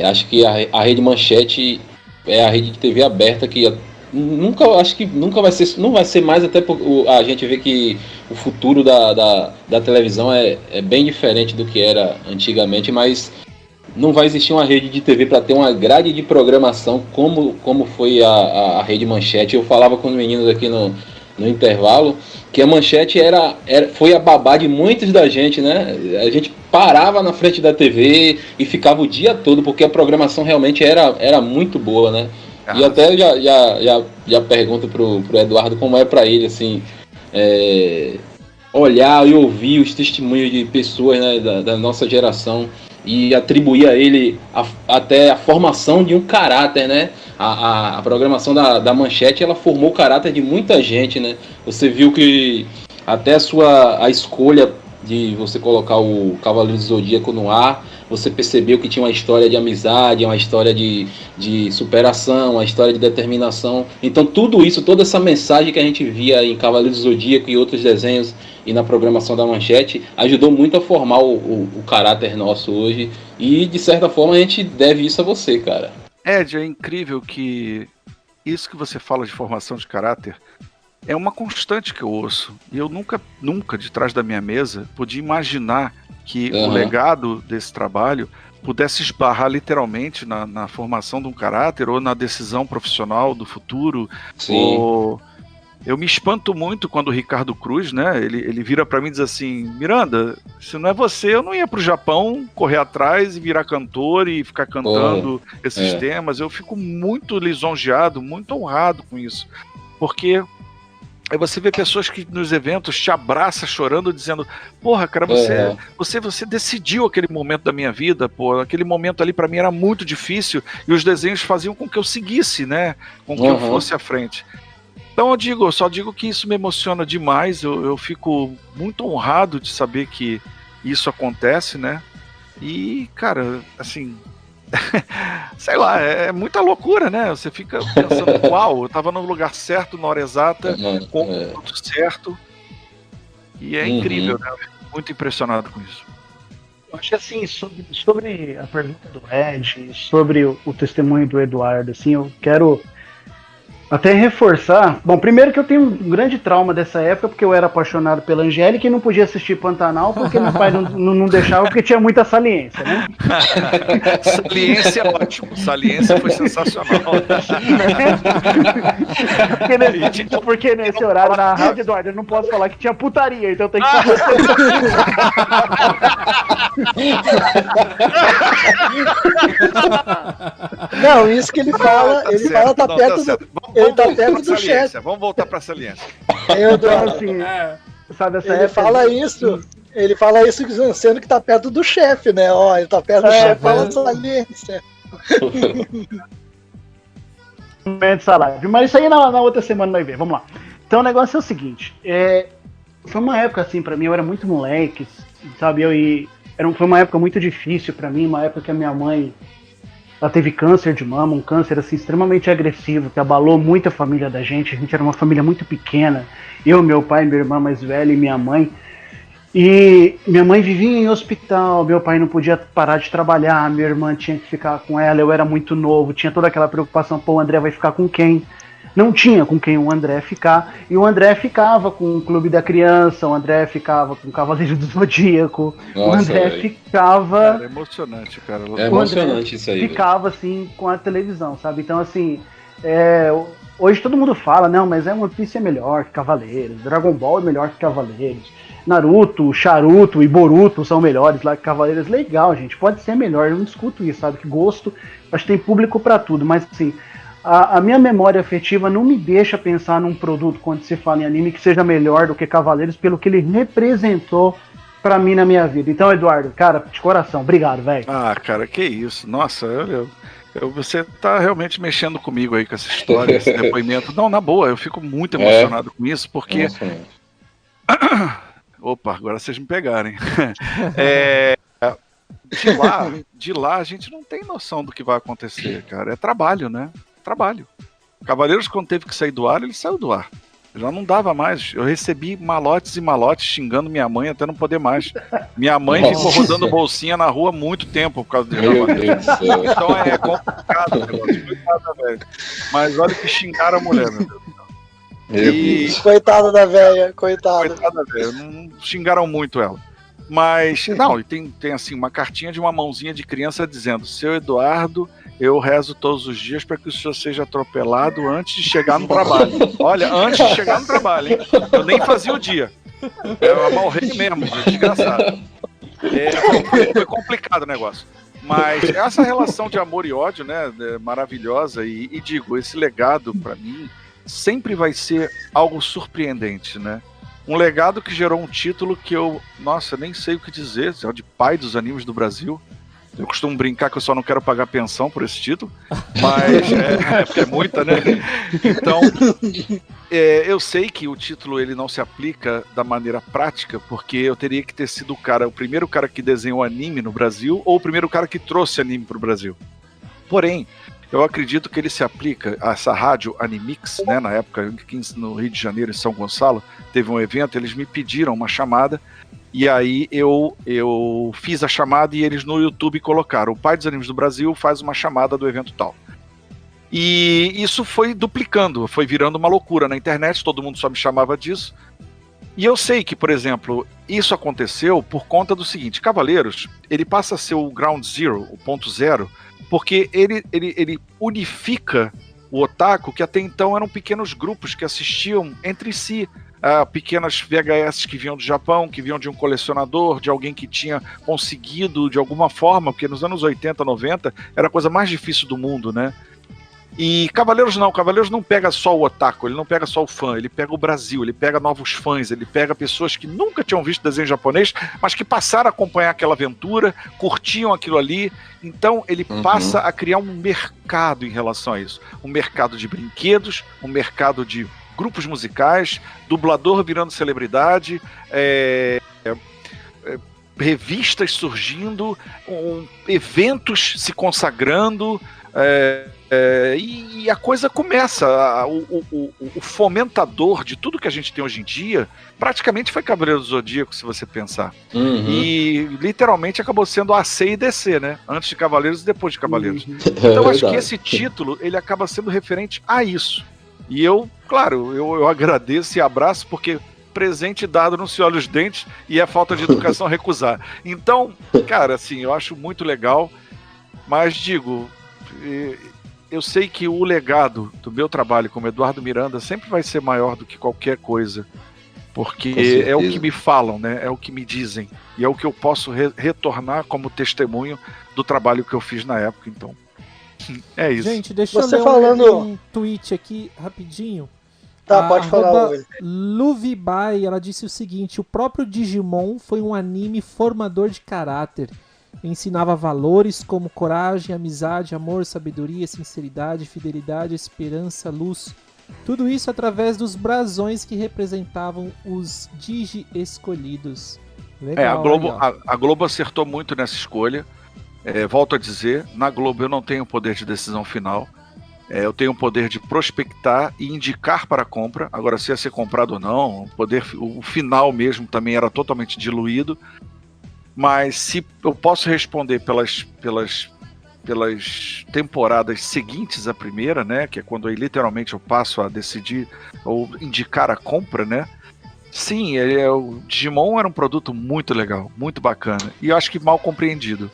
Acho que a Rede Manchete é a rede de TV aberta que acho que nunca vai ser, não vai ser mais, até porque a gente vê que o futuro da televisão é bem diferente do que era antigamente, mas não vai existir uma rede de TV para ter uma grade de programação como foi a Rede Manchete. Eu falava com os meninos aqui no intervalo que a Manchete foi a babá de muitos da gente, né? A gente parava na frente da TV e ficava o dia todo, porque a programação realmente era muito boa, né? E até já pergunto pro Eduardo como é para ele, assim, olhar e ouvir os testemunhos de pessoas, né, da nossa geração e atribuir a ele até a formação de um caráter, né? A programação da Manchete, ela formou o caráter de muita gente, né? Você viu que até a escolha de você colocar o Cavaleiro do Zodíaco no ar, você percebeu que tinha uma história de amizade, uma história de superação, uma história de determinação. Então tudo isso, toda essa mensagem que a gente via em Cavaleiro do Zodíaco e outros desenhos e na programação da Manchete, ajudou muito a formar o caráter nosso hoje. E de certa forma a gente deve isso a você, cara. Ed, é incrível que isso que você fala de formação de caráter é uma constante que eu ouço. E eu nunca de trás da minha mesa podia imaginar que o legado desse trabalho pudesse esbarrar literalmente na formação de um caráter ou na decisão profissional do futuro. Sim. Eu me espanto muito quando o Ricardo Cruz, né, ele vira para mim e diz assim: Miranda, se não é você, eu não ia pro Japão correr atrás e virar cantor e ficar cantando esses temas. Eu fico muito lisonjeado, muito honrado com isso, porque aí você vê pessoas que nos eventos te abraçam chorando, dizendo: porra, cara, você decidiu aquele momento da minha vida, pô, aquele momento ali pra mim era muito difícil e os desenhos faziam com que eu seguisse, né, com que eu fosse à frente. Então eu só digo que isso me emociona demais, eu fico muito honrado de saber que isso acontece, né, e, cara, assim... sei lá, é muita loucura, né? Você fica pensando, uau, eu tava no lugar certo, na hora exata, com o ponto certo. E é incrível, né? Eu fico muito impressionado com isso. Eu acho que assim, sobre a pergunta do Ed, sobre o testemunho do Eduardo, assim, eu quero até reforçar. Bom, primeiro que eu tenho um grande trauma dessa época, porque eu era apaixonado pela Angélica e não podia assistir Pantanal, porque meu pai não deixava, porque tinha muita saliência, né? Saliência é ótimo, saliência foi sensacional. Porque nesse horário na rádio, Eduardo, eu não posso falar que tinha putaria, então tem que falar. Não, isso que ele fala, tá perto do... Ele tá perto do chefe. Vamos voltar pra saliência. Assim, sabe, essa ele fala isso sendo que tá perto do chefe, né? Ó, ele tá perto do chefe, fala saliência. Mas isso aí na outra semana nós vemos. Vamos lá. Então o negócio é o seguinte. Foi uma época assim pra mim, eu era muito moleque, sabe? Foi uma época muito difícil pra mim, uma época que a minha mãe... Ela teve câncer de mama, um câncer assim, extremamente agressivo, que abalou muito a família da gente. A gente era uma família muito pequena. Eu, meu pai, minha irmã mais velha e minha mãe. E minha mãe vivia em hospital, meu pai não podia parar de trabalhar, minha irmã tinha que ficar com ela, eu era muito novo, tinha toda aquela preocupação, pô, o André vai ficar com quem? Não tinha com quem o André ficar, e o André ficava com o Clube da Criança, o André ficava com o Cavaleiro do Zodíaco, o André ficava... Cara, é emocionante, cara. É emocionante isso aí. Ficava, assim, com a televisão, sabe? Então, assim, hoje todo mundo fala, não, mas One Piece é melhor que Cavaleiros, Dragon Ball é melhor que Cavaleiros. Naruto, Charuto e Boruto são melhores lá que Cavaleiros. Legal, gente, pode ser melhor, eu não discuto isso, sabe? Que gosto, acho que tem público pra tudo, mas assim, a minha memória afetiva não me deixa pensar num produto, quando se fala em anime, que seja melhor do que Cavaleiros, pelo que ele representou pra mim na minha vida. Então, Eduardo, cara, de coração, obrigado, velho. Ah, cara, que isso. Nossa, você tá realmente mexendo comigo aí com essa história, esse depoimento. Não, na boa, eu fico muito emocionado com isso, porque... Opa, agora vocês me pegarem. De lá, a gente não tem noção do que vai acontecer, cara. É trabalho, né? Trabalho. Cavaleiros, quando teve que sair do ar, ele saiu do ar. Já não dava mais. Eu recebi malotes e malotes xingando minha mãe até não poder mais. Minha mãe ficou rodando bolsinha na rua há muito tempo por causa de Cavaleiros. Então é complicado o negócio. Coitada, velho. Mas olha que xingaram a mulher, meu Deus. Coitada da velha, coitada. Coitada, velho. Não xingaram muito ela. Mas, não, e tem assim, uma cartinha de uma mãozinha de criança dizendo: seu Eduardo, eu rezo todos os dias para que o senhor seja atropelado antes de chegar no trabalho. Olha, antes de chegar no trabalho, hein? Eu nem fazia o dia. Eu morri mesmo, desgraçado. Foi complicado o negócio. Mas essa relação de amor e ódio, né, maravilhosa, e digo, esse legado, para mim, sempre vai ser algo surpreendente, né? Um legado que gerou um título que eu, nossa, nem sei o que dizer, é o de pai dos animes do Brasil. Eu costumo brincar que eu só não quero pagar pensão por esse título, mas porque é muita, né? Então, eu sei que o título ele não se aplica da maneira prática, porque eu teria que ter sido o primeiro cara que desenhou anime no Brasil, ou o primeiro cara que trouxe anime para o Brasil. Porém, eu acredito que ele se aplica a essa rádio Animix, né? Na época, no Rio de Janeiro, em São Gonçalo, teve um evento, eles me pediram uma chamada, e aí eu fiz a chamada e eles no YouTube colocaram: o pai dos animes do Brasil faz uma chamada do evento tal. E isso foi duplicando, foi virando uma loucura na internet, todo mundo só me chamava disso. E eu sei que, por exemplo, isso aconteceu por conta do seguinte: Cavaleiros, ele passa a ser o ground zero, o ponto zero, porque ele unifica o otaku, que até então eram pequenos grupos que assistiam entre si, pequenas VHS que vinham do Japão, que vinham de um colecionador, de alguém que tinha conseguido de alguma forma, porque nos anos 80, 90 era a coisa mais difícil do mundo, né? E Cavaleiros não pega só o otaku, ele não pega só o fã, ele pega o Brasil, ele pega novos fãs, ele pega pessoas que nunca tinham visto desenho japonês, mas que passaram a acompanhar aquela aventura, curtiam aquilo ali. Então ele passa a criar um mercado em relação a isso. Um mercado de brinquedos, um mercado de grupos musicais, dublador virando celebridade, revistas surgindo, eventos se consagrando, e a coisa começa. O fomentador de tudo que a gente tem hoje em dia praticamente foi Cavaleiro do Zodíaco, se você pensar. E literalmente acabou sendo AC e DC, né? Antes de Cavaleiros e depois de Cavaleiros. Então acho que esse título ele acaba sendo referente a isso. E eu, claro, eu agradeço e abraço, porque presente dado não se olha os dentes e é falta de educação recusar. Então, cara, assim, eu acho muito legal, mas digo, eu sei que o legado do meu trabalho como Eduardo Miranda sempre vai ser maior do que qualquer coisa, porque é o que me falam, né? É o que me dizem, e é o que eu posso retornar como testemunho do trabalho que eu fiz na época. Então, é isso. Gente, deixa eu ler um tweet aqui rapidinho. Tá, pode falar. Luvibai, ela disse o seguinte: o próprio Digimon foi um anime formador de caráter. Ensinava valores como coragem, amizade, amor, sabedoria, sinceridade, fidelidade, esperança, luz. Tudo isso através dos brasões que representavam os Digi escolhidos. Legal, a Globo acertou muito nessa escolha. Volto a dizer, na Globo eu não tenho poder de decisão final. Eu tenho o poder de prospectar e indicar para a compra. Agora, se ia ser comprado ou não, o final mesmo também era totalmente diluído. Mas se eu posso responder pelas temporadas seguintes à primeira, né, que é quando aí literalmente eu passo a decidir ou indicar a compra, né? Sim, o Digimon era um produto muito legal, muito bacana, e eu acho que mal compreendido.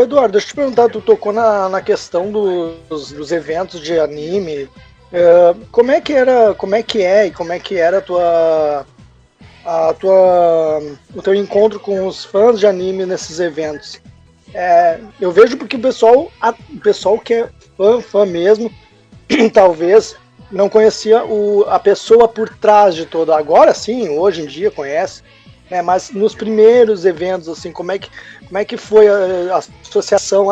Eduardo, deixa eu te perguntar, tu tocou na questão dos eventos de anime Como é que era o teu encontro com os fãs de anime nesses eventos? Eu vejo porque o pessoal que é fã mesmo, talvez não conhecia a pessoa por trás de todo. Agora sim, hoje em dia conhece, né? Mas nos primeiros eventos, assim, como é que foi a associação?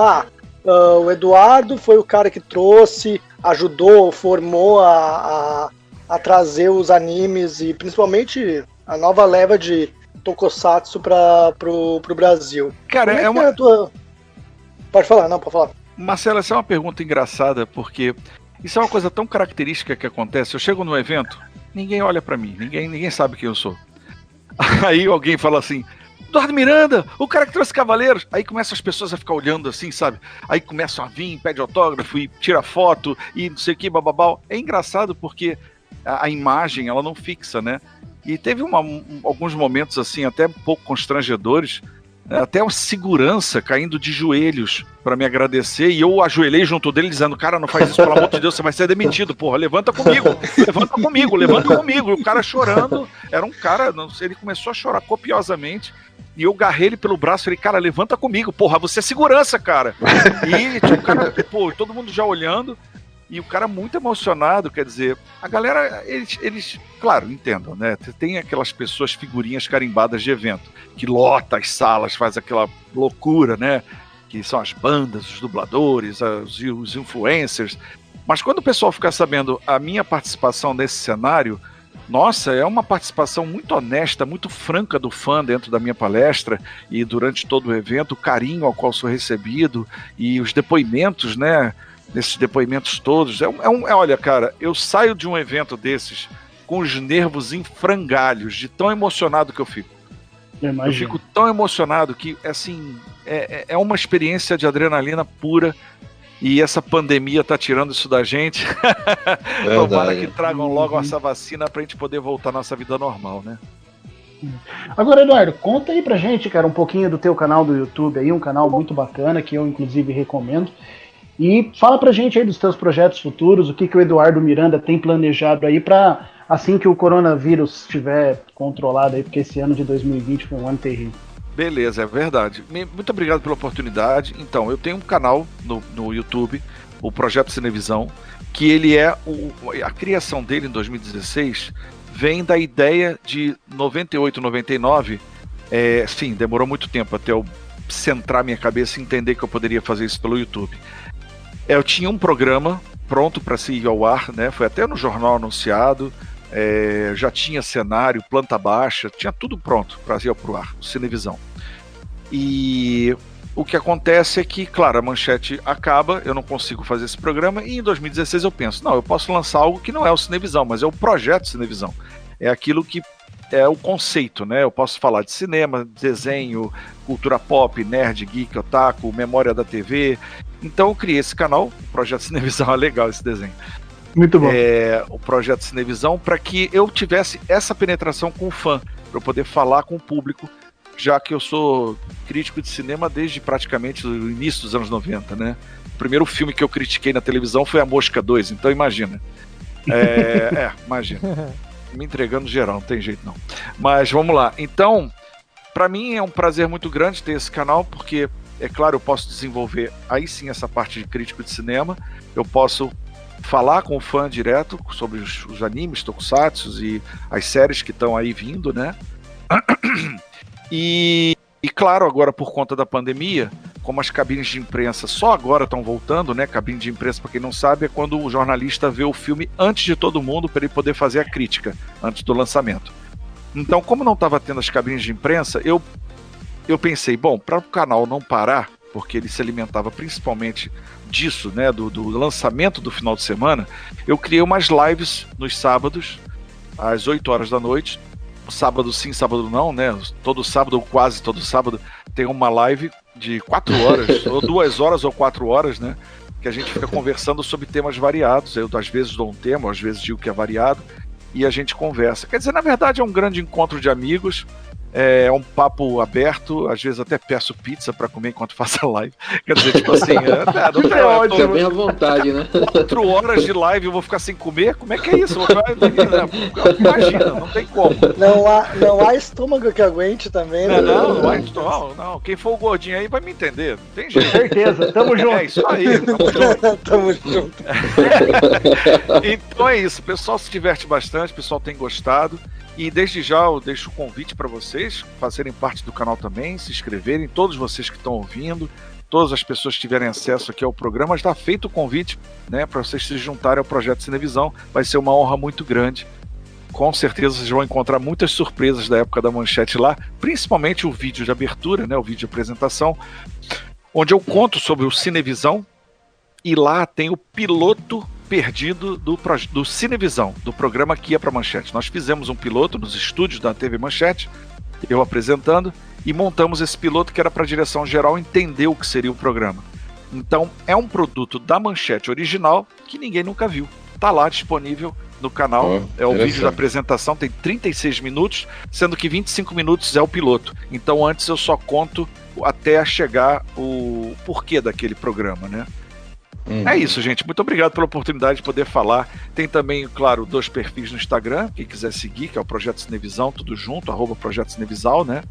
O Eduardo foi o cara que trouxe, ajudou, formou a trazer os animes e principalmente a nova leva de tokusatsu pro Brasil. Cara, Pode falar, pode falar. Marcelo, essa é uma pergunta engraçada, porque isso é uma coisa tão característica que acontece. Eu chego num evento, ninguém olha pra mim, ninguém sabe quem eu sou. Aí alguém fala assim: Eduardo Miranda, o cara que trouxe Cavaleiros. Aí começam as pessoas a ficar olhando assim, sabe? Aí começam a vir, pede autógrafo e tira foto e não sei o que, bababau. É engraçado porque a imagem, ela não fixa, né? E teve alguns momentos assim, até um pouco constrangedores, até a segurança caindo de joelhos para me agradecer, e eu ajoelhei junto dele dizendo: cara, não faz isso, pelo amor de Deus, você vai ser demitido, porra, levanta comigo. E o cara chorando, era um cara, não sei, ele começou a chorar copiosamente, e eu agarrei ele pelo braço e falei: cara, levanta comigo, porra, você é segurança, cara. E tinha um cara, todo mundo já olhando, e o cara muito emocionado. Quer dizer, a galera, eles claro, entendam, né? Tem aquelas pessoas, figurinhas carimbadas de evento, que lota as salas, faz aquela loucura, né? Que são as bandas, os dubladores, os influencers. Mas quando o pessoal ficar sabendo a minha participação nesse cenário, nossa, é uma participação muito honesta, muito franca do fã dentro da minha palestra e durante todo o evento, o carinho ao qual sou recebido e os depoimentos, né? Nesses depoimentos todos. Olha, cara, eu saio de um evento desses com os nervos em frangalhos, de tão emocionado que eu fico. Eu fico tão emocionado que, assim, é uma experiência de adrenalina pura, e essa pandemia tá tirando isso da gente. Tomara que tragam logo essa vacina pra gente poder voltar à nossa vida normal, né? Agora, Eduardo, conta aí pra gente, cara, um pouquinho do teu canal do YouTube aí, um canal muito bacana, que eu inclusive recomendo. E fala pra gente aí dos teus projetos futuros, o que o Eduardo Miranda tem planejado aí pra, assim que o coronavírus estiver controlado aí, porque esse ano de 2020 foi um ano terrível. Beleza, é verdade. Muito obrigado pela oportunidade. Então, eu tenho um canal no YouTube, o Projeto Cinevisão, que ele a criação dele em 2016 vem da ideia de 98, 99, sim, demorou muito tempo até eu centrar minha cabeça e entender que eu poderia fazer isso pelo YouTube. Eu tinha um programa pronto para se ir ao ar, né? Foi até no jornal anunciado, já tinha cenário, planta baixa, tinha tudo pronto para ir pro ar, o Cinevisão. E o que acontece é que, claro, a manchete acaba, eu não consigo fazer esse programa, e em 2016 eu penso, não, eu posso lançar algo que não é o Cinevisão, mas é o Projeto Cinevisão. É aquilo que é o conceito, né? Eu posso falar de cinema, desenho, cultura pop, nerd, geek, otaku, memória da TV. Então eu criei esse canal, o Projeto Cinevisão. É legal esse desenho. Muito bom. O Projeto Cinevisão, para que eu tivesse essa penetração com o fã, para eu poder falar com o público, já que eu sou crítico de cinema desde praticamente o início dos anos 90, né? O primeiro filme que eu critiquei na televisão foi A Mosca 2, então imagina. Imagina. Me entregando geral, não tem jeito não. Mas vamos lá. Então, para mim é um prazer muito grande ter esse canal, porque, é claro, eu posso desenvolver aí sim essa parte de crítico de cinema, eu posso falar com o fã direto sobre os animes, tokusatsu e as séries que estão aí vindo, né? E claro, agora por conta da pandemia, como as cabines de imprensa só agora estão voltando, né? Cabine de imprensa, para quem não sabe, é quando o jornalista vê o filme antes de todo mundo para ele poder fazer a crítica, antes do lançamento. Então, como não estava tendo as cabines de imprensa, eu pensei, bom, para o canal não parar, porque ele se alimentava principalmente disso, né? Do lançamento do final de semana, eu criei umas lives nos sábados, às 8 horas da noite. Sábado sim, sábado não, né? Todo sábado, ou quase todo sábado, tem uma live de 4 horas, ou 2 horas ou 4 horas, né? Que a gente fica conversando sobre temas variados. Eu, às vezes, dou um tema, às vezes digo que é variado, e a gente conversa. Quer dizer, na verdade, é um grande encontro de amigos, É um papo aberto, às vezes até peço pizza pra comer enquanto faço a live. Quer dizer, tipo assim, Fica bem à vontade, né? 4 horas de live eu vou ficar sem comer? Como é que é isso? Imagina, não tem como. Não há estômago que aguente também, né? Não. Quem for o gordinho aí vai me entender. Não tem jeito. Certeza, tamo junto. É isso aí, tamo junto. Tamo junto. Então é isso, o pessoal se diverte bastante, o pessoal tem gostado. E desde já eu deixo o convite para vocês fazerem parte do canal também, se inscreverem, todos vocês que estão ouvindo, todas as pessoas que tiverem acesso aqui ao programa, está feito o convite, né, para vocês se juntarem ao Projeto Cinevisão. Vai ser uma honra muito grande. Com certeza vocês vão encontrar muitas surpresas da época da Manchete lá, principalmente o vídeo de abertura, né, o vídeo de apresentação, onde eu conto sobre o Cinevisão, e lá tem o piloto perdido do Cinevisão, do programa que ia para Manchete. Nós fizemos um piloto nos estúdios da TV Manchete, eu apresentando, e montamos esse piloto que era para a direção geral entender o que seria o programa. Então é um produto da Manchete original que ninguém nunca viu. Tá lá disponível no canal, é o vídeo da apresentação, tem 36 minutos, sendo que 25 minutos é o piloto. Então antes eu só conto até chegar o porquê daquele programa, né? É isso, gente. Muito obrigado pela oportunidade de poder falar. Tem também, claro, 2 perfis no Instagram, quem quiser seguir, que é o Projeto Cinevisão, tudo junto, @Projeto Cinevisal, né?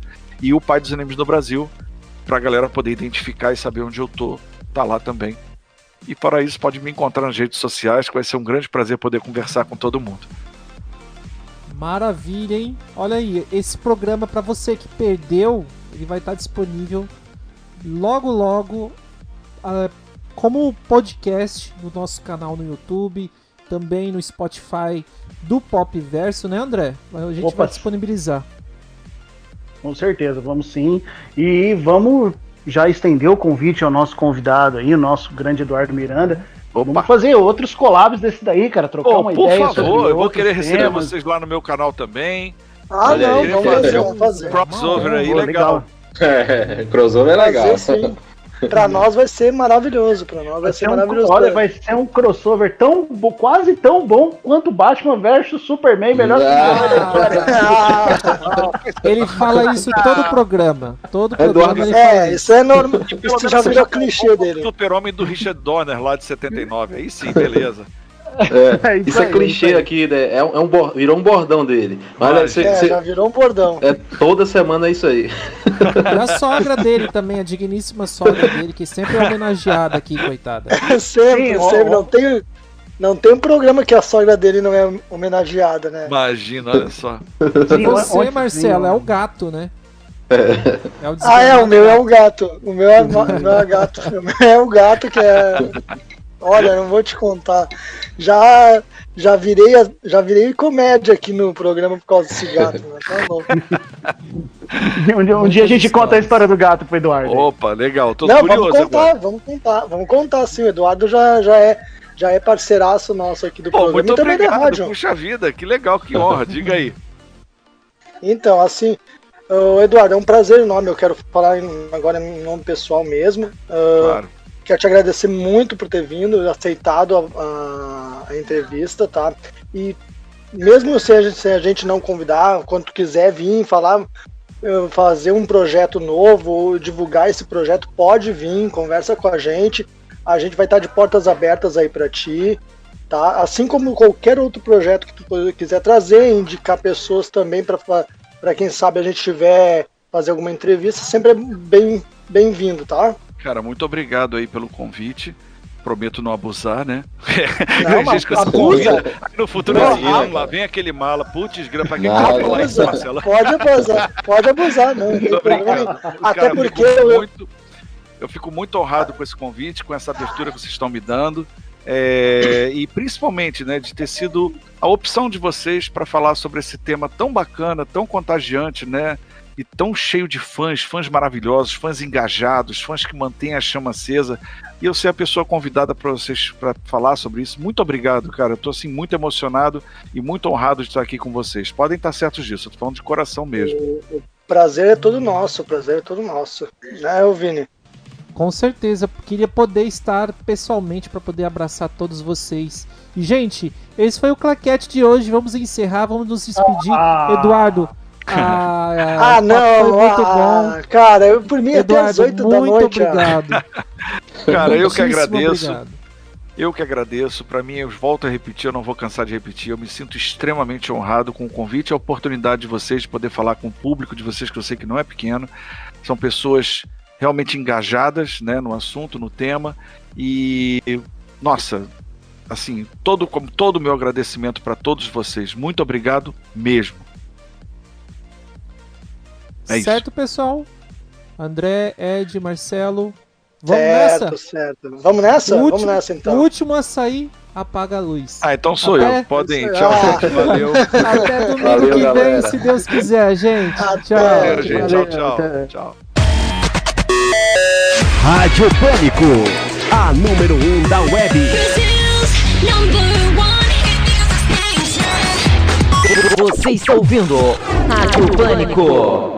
E o Pai dos Animes do Brasil, pra galera poder identificar e saber onde eu tô, tá lá também. E fora isso, pode me encontrar nas redes sociais, que vai ser um grande prazer poder conversar com todo mundo. Maravilha, hein? Olha aí, esse programa, pra você que perdeu, ele vai estar disponível logo, como podcast no nosso canal no YouTube, também no Spotify do Popverso, né, André? A gente vai disponibilizar. Com certeza, vamos sim. E vamos já estender o convite ao nosso convidado aí, o nosso grande Eduardo Miranda. Vamos fazer outros collabs desse daí, cara, trocar uma ideia. Por favor, eu vou querer receber vocês lá no meu canal também. Vamos fazer. Crossover aí, legal. Crossover é legal. Sim. Pra nós vai ser maravilhoso, vai ser um crossover quase tão bom quanto Batman vs Superman, melhor Ele fala isso todo o programa. Isso é normal. Isso já virou clichê dele. O Super-Homem do Richard Donner lá de 79. Aí sim, beleza. Isso é clichê aqui, né? Virou um bordão dele. Mas já virou um bordão. Toda semana é isso aí. E a sogra dele também, a digníssima sogra dele, que sempre é homenageada aqui, coitada. Sempre. Não tem um programa que a sogra dele não é homenageada, né? Imagina, olha só. Você, Marcelo, é o gato, né? O meu é um gato. O meu é gato. O meu é um gato que é... Olha, não vou te contar. Já virei comédia aqui no programa por causa desse gato, né? Tá louco. Um dia a gente conta a história do gato pro Eduardo. Opa, legal. Tô curioso. Vamos contar sim. O Eduardo já é parceiraço nosso aqui do programa. Muito obrigado. Puxa vida, que legal, que honra. Diga aí. Então, assim, Eduardo, é um prazer enorme. Eu quero falar agora em nome pessoal mesmo. Claro. Quero te agradecer muito por ter vindo, aceitado a entrevista, tá? E mesmo se a gente não convidar, quando tu quiser vir falar, fazer um projeto novo, ou divulgar esse projeto, pode vir, conversa com a gente vai estar de portas abertas aí para ti, tá? Assim como qualquer outro projeto que tu quiser trazer, indicar pessoas também para quem sabe a gente tiver fazer alguma entrevista, sempre é bem-vindo, tá? Cara, muito obrigado aí pelo convite. Prometo não abusar, né? Não, mas abusa. Aí no futuro lá vem aquele mala. Putz, pra quem vai falar isso, Marcelo? Pode abusar, não. Até porque eu fico muito honrado com esse convite, com essa abertura que vocês estão me dando. E principalmente, né, de ter sido a opção de vocês para falar sobre esse tema tão bacana, tão contagiante, né? E tão cheio de fãs maravilhosos, fãs engajados, fãs que mantêm a chama acesa. E eu ser a pessoa convidada para vocês para falar sobre isso. Muito obrigado, cara. Eu tô assim muito emocionado e muito honrado de estar aqui com vocês. Podem estar certos disso, eu tô falando de coração mesmo. O prazer é todo nosso, né, Vini? Com certeza, queria poder estar pessoalmente para poder abraçar todos vocês. E, gente, esse foi o Claquete de hoje. Vamos encerrar, vamos nos despedir. Eduardo, Não, foi muito bom. Cara, por mim Eduardo, até as 8 da noite. Obrigado. Cara, eu que Muitíssimo agradeço. obrigado. Eu que agradeço. Para mim, eu volto a repetir, eu não vou cansar de repetir. Eu me sinto extremamente honrado com o convite e a oportunidade de vocês de poder falar com o público de vocês, que eu sei que não é pequeno. São pessoas realmente engajadas, né, no assunto, no tema. E, nossa, assim, todo o meu agradecimento para todos vocês. Muito obrigado mesmo. É certo, pessoal? André, Ed, Marcelo. Vamos certo, nessa? Certo. Vamos nessa? Vamos nessa, então. O último a sair, apaga a luz. Então sou eu. Podem ir. Tchau, gente. Valeu. Até domingo Valeu, que galera. vem, se Deus quiser, gente. Tchau. Valeu, gente. Tchau. Rádio Pânico, a número 1 da web. Você está ouvindo Rádio Pânico.